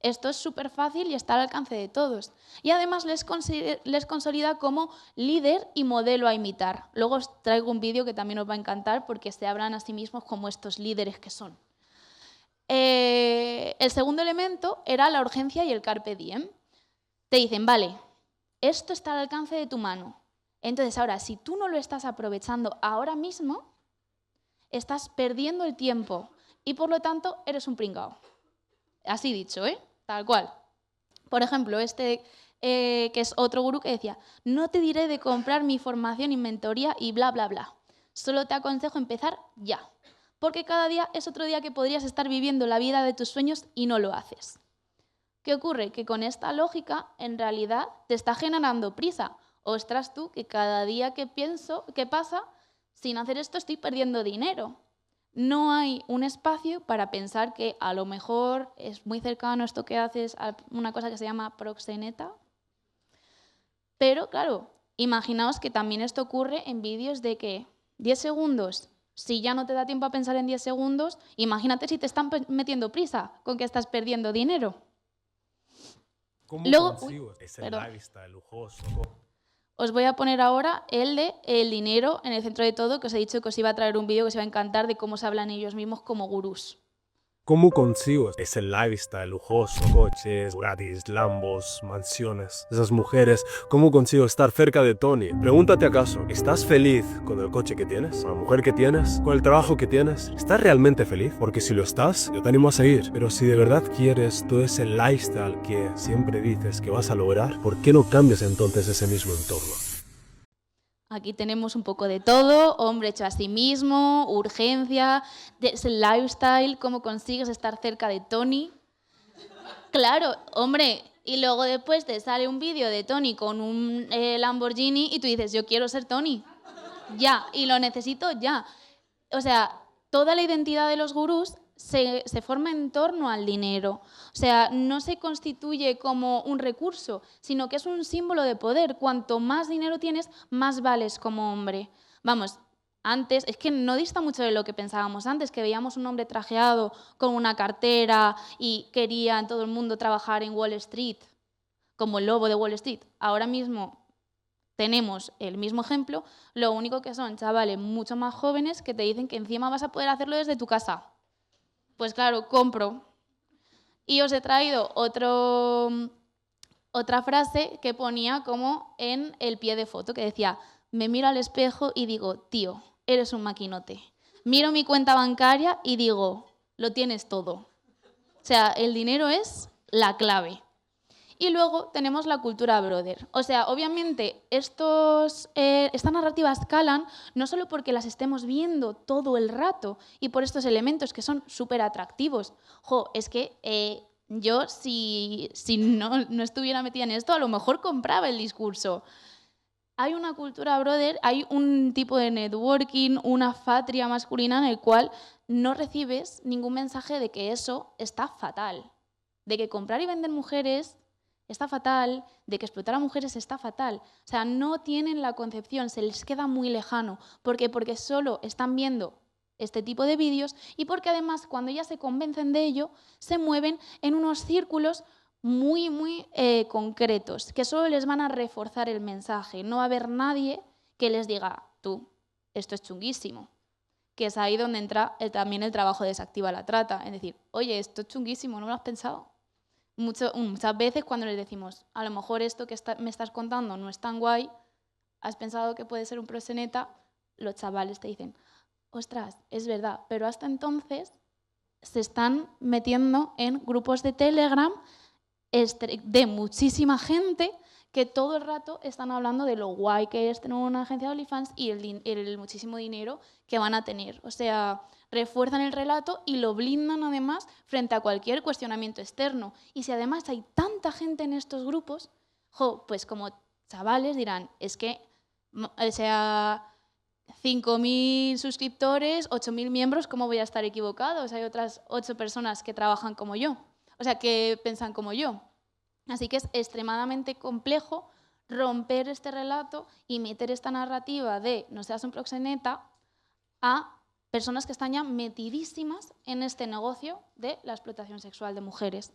esto es súper fácil y está al alcance de todos. Y además les consolida como líder y modelo a imitar. Luego os traigo un vídeo que también os va a encantar porque se hablan a sí mismos como estos líderes que son. El segundo elemento era la urgencia y el carpe diem. Te dicen, vale, esto está al alcance de tu mano. Entonces ahora, si tú no lo estás aprovechando ahora mismo, estás perdiendo el tiempo y por lo tanto eres un pringao. Así dicho, tal cual. Por ejemplo, que es otro gurú que decía, no te diré de comprar mi formación y mentoría y bla, bla, bla. Solo te aconsejo empezar ya, porque cada día es otro día que podrías estar viviendo la vida de tus sueños y no lo haces. ¿Qué ocurre? Que con esta lógica, en realidad, te está generando prisa. Ostras tú, que cada día que pasa, sin hacer esto estoy perdiendo dinero. No hay un espacio para pensar que a lo mejor es muy cercano esto que haces a una cosa que se llama proxeneta. Pero claro, imaginaos que también esto ocurre en vídeos de que 10 segundos, si ya no te da tiempo a pensar en 10 segundos, imagínate si te están metiendo prisa con que estás perdiendo dinero. Luego, lifestyle lujoso. Os voy a poner ahora el de el dinero en el centro de todo, que os he dicho que os iba a traer un vídeo que os iba a encantar de cómo se hablan ellos mismos como gurús. ¿Cómo consigo ese lifestyle lujoso? Coches, gratis, Lambos, mansiones. Esas mujeres, ¿cómo consigo estar cerca de Tony? Pregúntate acaso, ¿estás feliz con el coche que tienes? ¿Con la mujer que tienes? ¿Con el trabajo que tienes? ¿Estás realmente feliz? Porque si lo estás, yo te animo a seguir. Pero si de verdad quieres todo ese lifestyle que siempre dices que vas a lograr, ¿por qué no cambias entonces ese mismo entorno? Aquí tenemos un poco de todo, hombre hecho a sí mismo, urgencia, ese lifestyle, cómo consigues estar cerca de Tony. Claro, hombre, y luego después te sale un vídeo de Tony con un Lamborghini y tú dices, yo quiero ser Tony, ya, y lo necesito ya. O sea, toda la identidad de los gurús se forma en torno al dinero. O sea, no se constituye como un recurso, sino que es un símbolo de poder. Cuanto más dinero tienes, más vales como hombre. Vamos, antes, es que no dista mucho de lo que pensábamos antes, que veíamos un hombre trajeado con una cartera y quería en todo el mundo trabajar en Wall Street, como el lobo de Wall Street. Ahora mismo tenemos el mismo ejemplo, lo único que son chavales mucho más jóvenes que te dicen que encima vas a poder hacerlo desde tu casa. Pues claro, compro. Y os he traído otra frase que ponía como en el pie de foto, que decía, me miro al espejo y digo, tío, eres un maquinote. Miro mi cuenta bancaria y digo, lo tienes todo. O sea, el dinero es la clave. Y luego tenemos la cultura brother. O sea, obviamente estas narrativas calan no solo porque las estemos viendo todo el rato y por estos elementos que son súper atractivos. Es que yo si no estuviera metida en esto, a lo mejor compraba el discurso. Hay una cultura brother, hay un tipo de networking, una patria masculina en el cual no recibes ningún mensaje de que eso está fatal. De que comprar y vender mujeres está fatal, de que explotar a mujeres está fatal. O sea, no tienen la concepción, se les queda muy lejano. ¿Por qué? Porque solo están viendo este tipo de vídeos y porque además cuando ya se convencen de ello, se mueven en unos círculos muy, muy concretos, que solo les van a reforzar el mensaje. No va a haber nadie que les diga, tú, esto es chunguísimo. Que es ahí donde entra también el trabajo de Desactiva la Trata. Es decir, oye, esto es chunguísimo, ¿no me lo has pensado? Muchas veces cuando les decimos, a lo mejor esto que me estás contando no es tan guay, has pensado que puede ser un proxeneta, los chavales te dicen, ostras, es verdad, pero hasta entonces se están metiendo en grupos de Telegram de muchísima gente que todo el rato están hablando de lo guay que es tener una agencia de OnlyFans y el muchísimo dinero que van a tener. O sea, refuerzan el relato y lo blindan además frente a cualquier cuestionamiento externo. Y si además hay tanta gente en estos grupos, pues como chavales dirán, es que, o sea, 5.000 suscriptores, 8.000 miembros, ¿cómo voy a estar equivocados? Hay otras 8 personas que trabajan como yo, o sea, que piensan como yo. Así que es extremadamente complejo romper este relato y meter esta narrativa de no seas un proxeneta a personas que están ya metidísimas en este negocio de la explotación sexual de mujeres.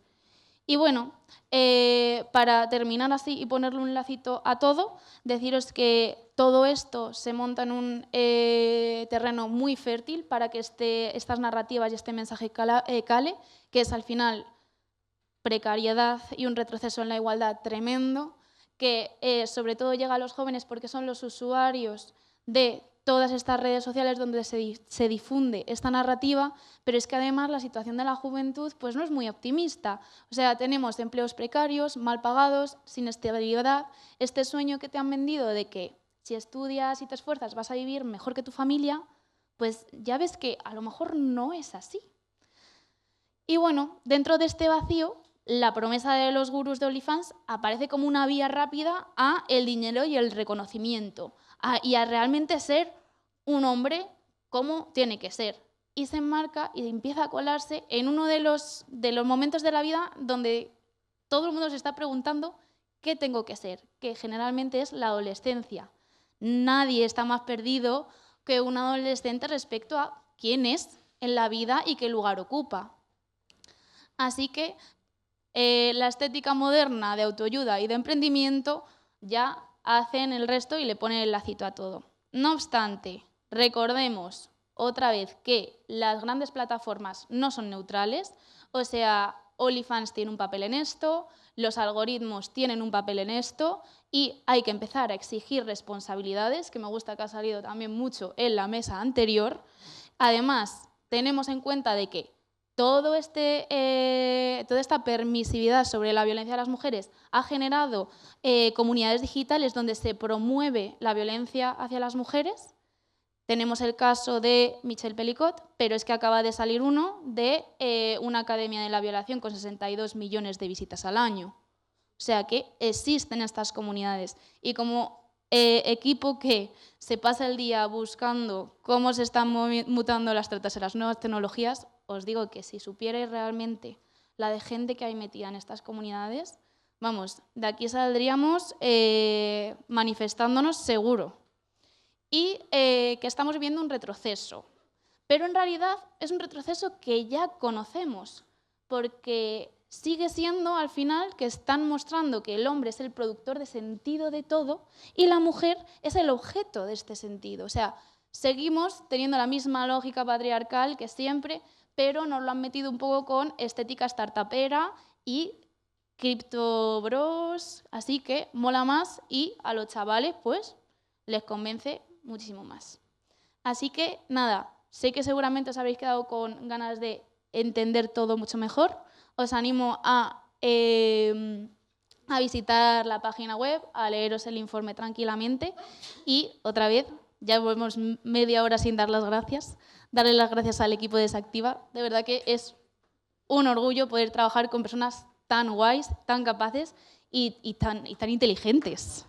Y bueno, para terminar así y ponerle un lacito a todo, deciros que todo esto se monta en un terreno muy fértil para que estas narrativas y este mensaje cale, que es al final precariedad y un retroceso en la igualdad tremendo, que sobre todo llega a los jóvenes porque son los usuarios de todas estas redes sociales donde se difunde esta narrativa, pero es que además la situación de la juventud pues no es muy optimista. O sea, tenemos empleos precarios, mal pagados, sin estabilidad, este sueño que te han vendido de que si estudias y te esfuerzas vas a vivir mejor que tu familia, pues ya ves que a lo mejor no es así. Y bueno, dentro de este vacío, la promesa de los gurús de OnlyFans aparece como una vía rápida a el dinero y el reconocimiento, y a realmente ser un hombre como tiene que ser. Y se enmarca y empieza a colarse en uno de los momentos de la vida donde todo el mundo se está preguntando qué tengo que ser, que generalmente es la adolescencia. Nadie está más perdido que un adolescente respecto a quién es en la vida y qué lugar ocupa. Así que la estética moderna de autoayuda y de emprendimiento ya hacen el resto y le ponen el lacito a todo. No obstante, recordemos otra vez que las grandes plataformas no son neutrales, o sea, OnlyFans tiene un papel en esto, los algoritmos tienen un papel en esto y hay que empezar a exigir responsabilidades, que me gusta que ha salido también mucho en la mesa anterior. Además, tenemos en cuenta de que toda esta permisividad sobre la violencia a las mujeres ha generado comunidades digitales donde se promueve la violencia hacia las mujeres. Tenemos el caso de Michelle Pelicot, pero es que acaba de salir uno de una academia de la violación con 62 millones de visitas al año. O sea que existen estas comunidades. Y como equipo que se pasa el día buscando cómo se están mutando las nuevas tecnologías, os digo que si supierais realmente la de gente que hay metida en estas comunidades, vamos, de aquí saldríamos manifestándonos seguro. Y que estamos viviendo un retroceso. Pero en realidad es un retroceso que ya conocemos, porque sigue siendo al final que están mostrando que el hombre es el productor de sentido de todo y la mujer es el objeto de este sentido. O sea, seguimos teniendo la misma lógica patriarcal que siempre, pero nos lo han metido un poco con estética startupera y cripto bros, así que mola más y a los chavales pues les convence muchísimo más. Así que nada, sé que seguramente os habréis quedado con ganas de entender todo mucho mejor. Os animo a visitar la página web, a leeros el informe tranquilamente y otra vez, ya volvemos media hora sin dar las gracias, darle las gracias al equipo de Desactiva. De verdad que es un orgullo poder trabajar con personas tan guays, tan capaces y tan inteligentes.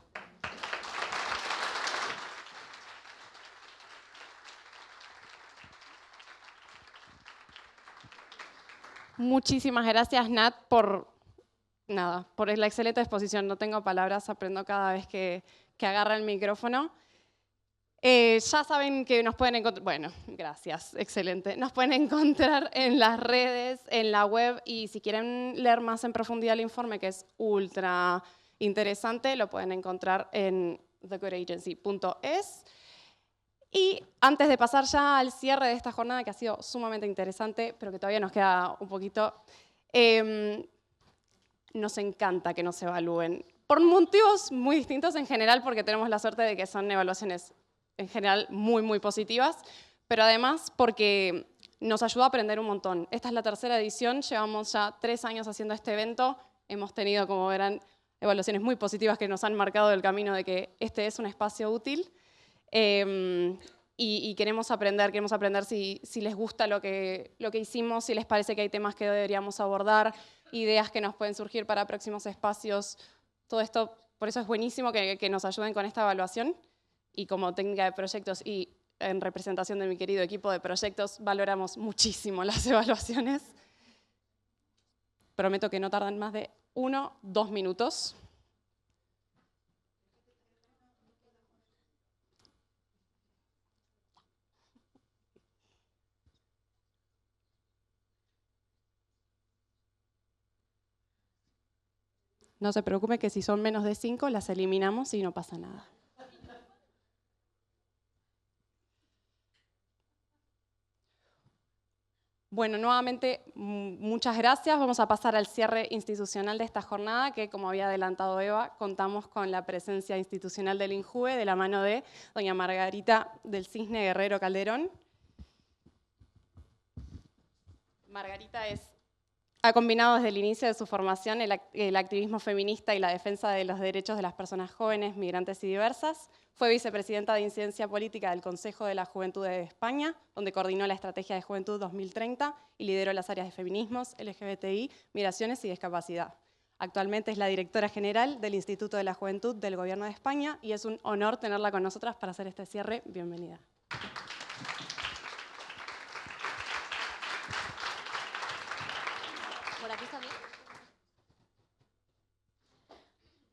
Muchísimas gracias, Nat, por la excelente exposición. No tengo palabras, aprendo cada vez que agarra el micrófono. Ya saben que nos pueden encontrar, bueno, gracias, excelente. Nos pueden encontrar en las redes, en la web, y si quieren leer más en profundidad el informe, que es ultra interesante, lo pueden encontrar en thegoodagency.es. Y antes de pasar ya al cierre de esta jornada, que ha sido sumamente interesante, pero que todavía nos queda un poquito, nos encanta que nos evalúen. Por motivos muy distintos en general, porque tenemos la suerte de que son evaluaciones en general muy, muy positivas, pero además porque nos ayuda a aprender un montón. Esta es la tercera edición, llevamos ya 3 años haciendo este evento, hemos tenido, como verán, evaluaciones muy positivas que nos han marcado el camino de que este es un espacio útil. Y queremos aprender si les gusta lo que hicimos, si les parece que hay temas que deberíamos abordar, ideas que nos pueden surgir para próximos espacios. Todo esto, por eso es buenísimo que nos ayuden con esta evaluación. Y como técnica de proyectos y en representación de mi querido equipo de proyectos, valoramos muchísimo las evaluaciones. Prometo que no tardan más de 1 o 2 minutos. No se preocupe que si son menos de 5 las eliminamos y no pasa nada. Bueno, nuevamente muchas gracias. Vamos a pasar al cierre institucional de esta jornada, que como había adelantado Eva, contamos con la presencia institucional del INJUVE de la mano de doña Margarita del Cisne Guerrero Calderón. Margarita es Ha combinado desde el inicio de su formación el activismo feminista y la defensa de los derechos de las personas jóvenes, migrantes y diversas. Fue vicepresidenta de Incidencia Política del Consejo de la Juventud de España, donde coordinó la Estrategia de Juventud 2030 y lideró las áreas de feminismos, LGBTI, migraciones y discapacidad. Actualmente es la directora general del Instituto de la Juventud del Gobierno de España y es un honor tenerla con nosotras para hacer este cierre. Bienvenida. ¿Por aquí está bien?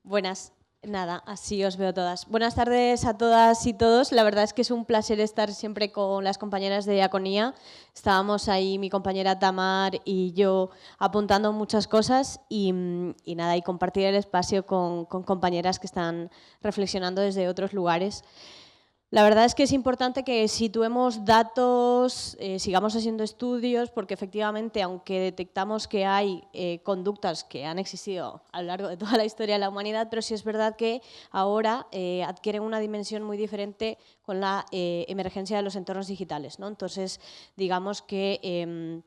Buenas. Nada, así os veo todas. Buenas tardes a todas y todos. La verdad es que es un placer estar siempre con las compañeras de Diaconía. Estábamos ahí, mi compañera Tamar y yo, apuntando muchas cosas y nada, y compartir el espacio con compañeras que están reflexionando desde otros lugares. La verdad es que es importante que situemos datos, sigamos haciendo estudios, porque efectivamente, aunque detectamos que hay conductas que han existido a lo largo de toda la historia de la humanidad, pero sí es verdad que ahora adquieren una dimensión muy diferente con la emergencia de los entornos digitales, ¿no? Entonces, digamos que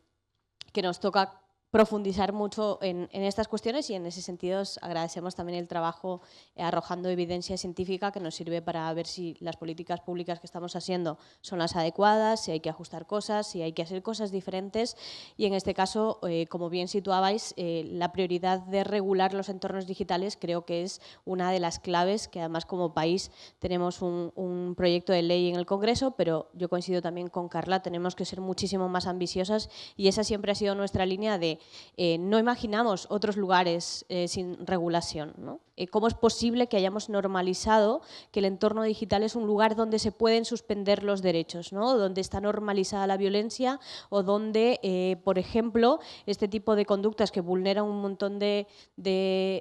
nos toca profundizar mucho en estas cuestiones y en ese sentido os agradecemos también el trabajo arrojando evidencia científica que nos sirve para ver si las políticas públicas que estamos haciendo son las adecuadas, si hay que ajustar cosas, si hay que hacer cosas diferentes y en este caso, como bien situabais, la prioridad de regular los entornos digitales creo que es una de las claves que además como país tenemos un proyecto de ley en el Congreso, pero yo coincido también con Carla, tenemos que ser muchísimo más ambiciosas y esa siempre ha sido nuestra línea de no imaginamos otros lugares sin regulación, ¿no? ¿Cómo es posible que hayamos normalizado que el entorno digital es un lugar donde se pueden suspender los derechos, ¿no? Donde está normalizada la violencia o donde, por ejemplo, este tipo de conductas que vulneran un montón de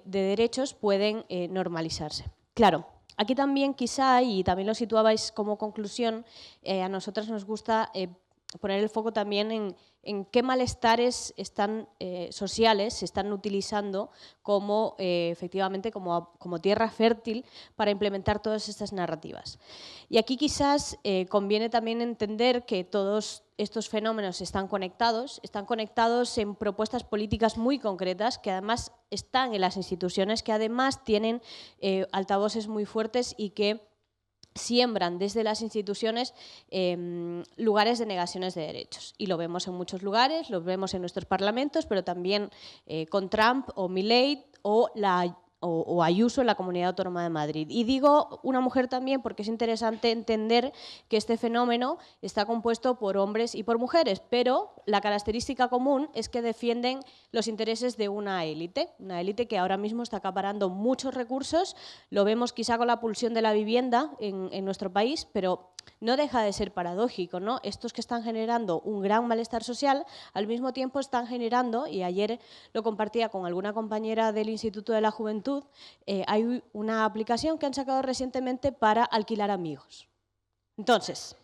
derechos pueden normalizarse? Claro. Aquí también quizá, y también lo situabais como conclusión, a nosotras nos gusta poner el foco también en qué malestares sociales se están utilizando como, efectivamente como tierra fértil para implementar todas estas narrativas. Y aquí quizás conviene también entender que todos estos fenómenos están conectados en propuestas políticas muy concretas que además están en las instituciones, que además tienen altavoces muy fuertes y que siembran desde las instituciones lugares de negaciones de derechos. Y lo vemos en muchos lugares, lo vemos en nuestros parlamentos, pero también con Trump o Milei o Ayuso en la Comunidad Autónoma de Madrid. Y digo una mujer también porque es interesante entender que este fenómeno está compuesto por hombres y por mujeres, pero la característica común es que defienden los intereses de una élite que ahora mismo está acaparando muchos recursos, lo vemos quizá con la pulsión de la vivienda en nuestro país, pero no deja de ser paradójico, ¿no? Estos que están generando un gran malestar social, al mismo tiempo están generando, y ayer lo compartía con alguna compañera del Instituto de la Juventud, hay una aplicación que han sacado recientemente para alquilar amigos. Entonces,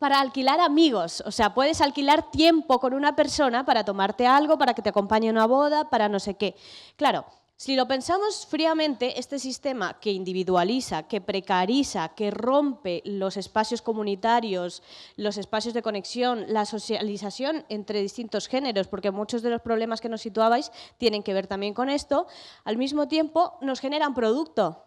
para alquilar amigos, o sea, puedes alquilar tiempo con una persona para tomarte algo, para que te acompañe a una boda, para no sé qué. Claro, si lo pensamos fríamente, este sistema que individualiza, que precariza, que rompe los espacios comunitarios, los espacios de conexión, la socialización entre distintos géneros, porque muchos de los problemas que nos situabais tienen que ver también con esto, al mismo tiempo nos generan producto.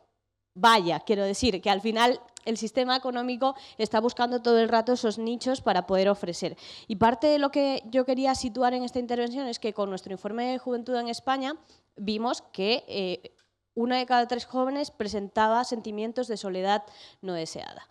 Vaya, quiero decir que al final el sistema económico está buscando todo el rato esos nichos para poder ofrecer. Y parte de lo que yo quería situar en esta intervención es que con nuestro informe de juventud en España vimos que 1 de cada 3 jóvenes presentaba sentimientos de soledad no deseada.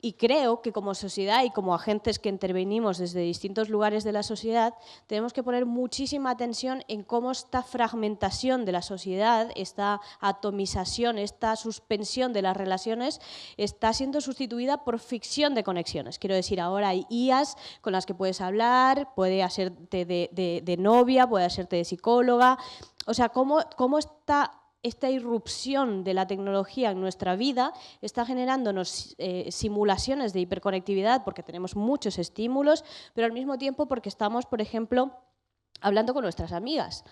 Y creo que como sociedad y como agentes que intervenimos desde distintos lugares de la sociedad, tenemos que poner muchísima atención en cómo esta fragmentación de la sociedad, esta atomización, esta suspensión de las relaciones está siendo sustituida por ficción de conexiones. Quiero decir, ahora hay IAs con las que puedes hablar, puede hacerte de novia, puede hacerte de psicóloga. O sea, cómo esta irrupción de la tecnología en nuestra vida está generándonos simulaciones de hiperconectividad porque tenemos muchos estímulos, pero al mismo tiempo porque estamos, por ejemplo, hablando con nuestras amigas.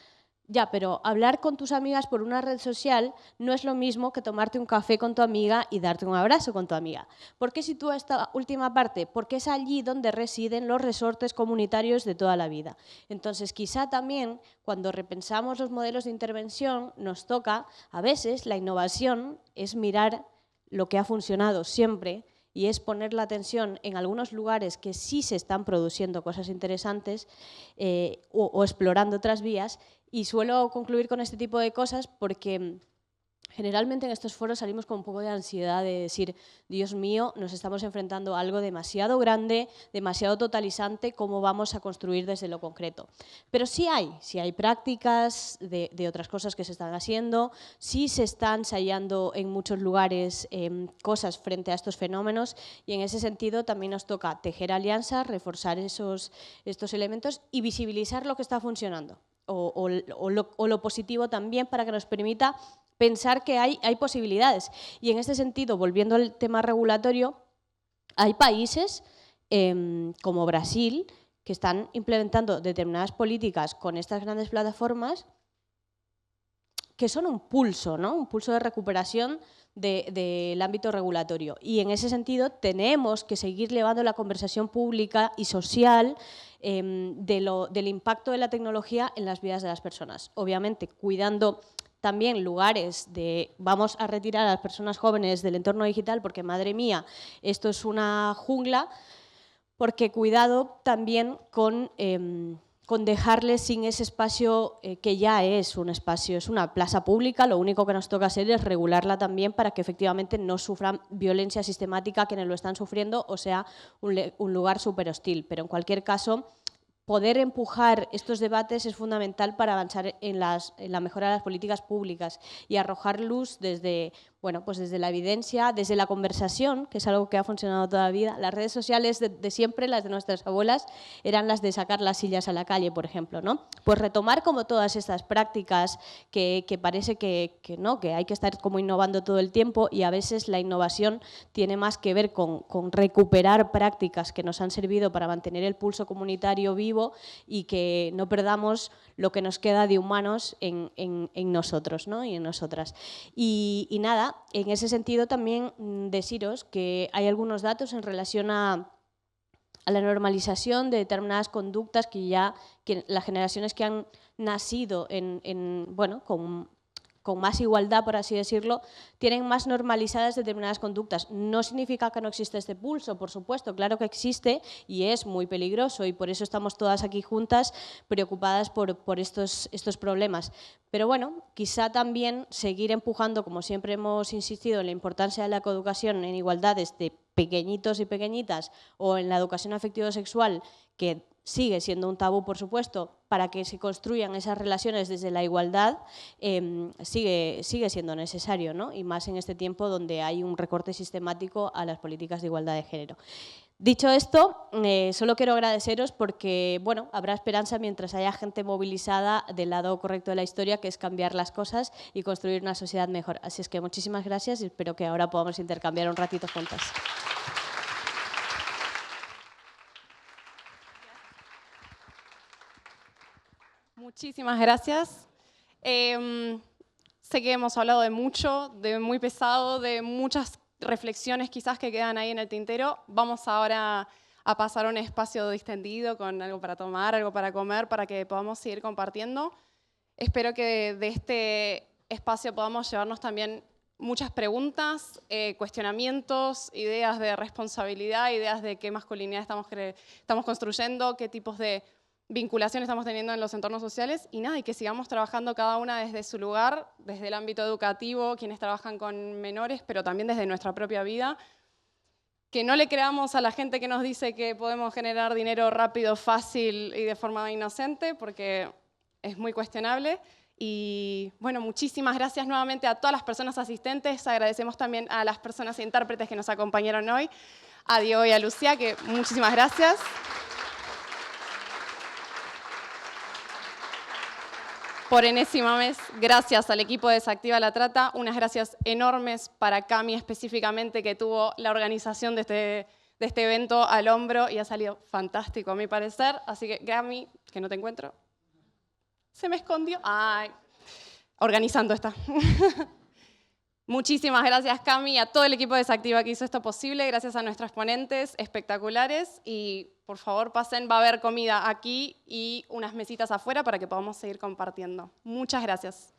Ya, pero hablar con tus amigas por una red social no es lo mismo que tomarte un café con tu amiga y darte un abrazo con tu amiga. ¿Por qué sitúo esta última parte? Porque es allí donde residen los resortes comunitarios de toda la vida. Entonces, quizá también cuando repensamos los modelos de intervención nos toca, a veces, la innovación es mirar lo que ha funcionado siempre y es poner la atención en algunos lugares que sí se están produciendo cosas interesantes o explorando otras vías. Y suelo concluir con este tipo de cosas porque generalmente en estos foros salimos con un poco de ansiedad de decir, Dios mío, nos estamos enfrentando a algo demasiado grande, demasiado totalizante, ¿cómo vamos a construir desde lo concreto? Pero sí hay prácticas de otras cosas que se están haciendo, sí se están ensayando en muchos lugares cosas frente a estos fenómenos y en ese sentido también nos toca tejer alianzas, reforzar estos elementos y visibilizar lo que está funcionando. O lo positivo también para que nos permita pensar que hay posibilidades. Y en este sentido, volviendo al tema regulatorio, hay países como Brasil que están implementando determinadas políticas con estas grandes plataformas que son un pulso, ¿no? Un pulso de recuperación del ámbito regulatorio. Y en ese sentido tenemos que seguir llevando la conversación pública y social del impacto de la tecnología en las vidas de las personas. Obviamente, cuidando también lugares de vamos a retirar a las personas jóvenes del entorno digital porque, madre mía, esto es una jungla, porque cuidado también con dejarles sin ese espacio que ya es un espacio, es una plaza pública, lo único que nos toca hacer es regularla también para que efectivamente no sufran violencia sistemática quienes lo están sufriendo o sea un lugar súper hostil. Pero en cualquier caso, poder empujar estos debates es fundamental para avanzar en la mejora de las políticas públicas y arrojar luz desde, bueno, pues desde la evidencia, desde la conversación, que es algo que ha funcionado toda la vida. Las redes sociales de siempre, las de nuestras abuelas, eran las de sacar las sillas a la calle, por ejemplo, ¿no? Pues retomar como todas estas prácticas que parece que no, que hay que estar como innovando todo el tiempo y a veces la innovación tiene más que ver con recuperar prácticas que nos han servido para mantener el pulso comunitario vivo y que no perdamos lo que nos queda de humanos en nosotros, ¿no? Y en nosotras. Y nada, en ese sentido también deciros que hay algunos datos en relación a la normalización de determinadas conductas que las generaciones que han nacido bueno, con más igualdad, por así decirlo, tienen más normalizadas determinadas conductas. No significa que no existe este pulso, por supuesto, claro que existe y es muy peligroso y por eso estamos todas aquí juntas preocupadas por estos problemas. Pero bueno, quizá también seguir empujando, como siempre hemos insistido, en la importancia de la coeducación en igualdades de pequeñitos y pequeñitas o en la educación afectivo-sexual, que sigue siendo un tabú, por supuesto, para que se construyan esas relaciones desde la igualdad, sigue siendo necesario, ¿no? Y más en este tiempo donde hay un recorte sistemático a las políticas de igualdad de género. Dicho esto, solo quiero agradeceros porque, bueno, habrá esperanza mientras haya gente movilizada del lado correcto de la historia, que es cambiar las cosas y construir una sociedad mejor. Así es que muchísimas gracias y espero que ahora podamos intercambiar un ratito juntas. Muchísimas gracias. Sé que hemos hablado de mucho, de muy pesado, de muchas reflexiones quizás que quedan ahí en el tintero. Vamos ahora a pasar a un espacio distendido con algo para tomar, algo para comer, para que podamos seguir compartiendo. Espero que de este espacio podamos llevarnos también muchas preguntas, cuestionamientos, ideas de responsabilidad, ideas de qué masculinidad estamos construyendo, qué tipos de vinculación estamos teniendo en los entornos sociales y nada, y que sigamos trabajando cada una desde su lugar, desde el ámbito educativo, quienes trabajan con menores, pero también desde nuestra propia vida. Que no le creamos a la gente que nos dice que podemos generar dinero rápido, fácil y de forma inocente, porque es muy cuestionable. Y bueno, muchísimas gracias nuevamente a todas las personas asistentes. Agradecemos también a las personas intérpretes que nos acompañaron hoy, a Diego y a Lucía, que muchísimas gracias. Por enésima vez, gracias al equipo de Desactiva la Trata, unas gracias enormes para Cami específicamente, que tuvo la organización de este evento al hombro y ha salido fantástico a mi parecer. Así que, Cami, que no te encuentro. Se me escondió. Ay, organizando esta. Muchísimas gracias, Cami, a todo el equipo de Desactiva que hizo esto posible, gracias a nuestras ponentes espectaculares y por favor pasen, va a haber comida aquí y unas mesitas afuera para que podamos seguir compartiendo. Muchas gracias.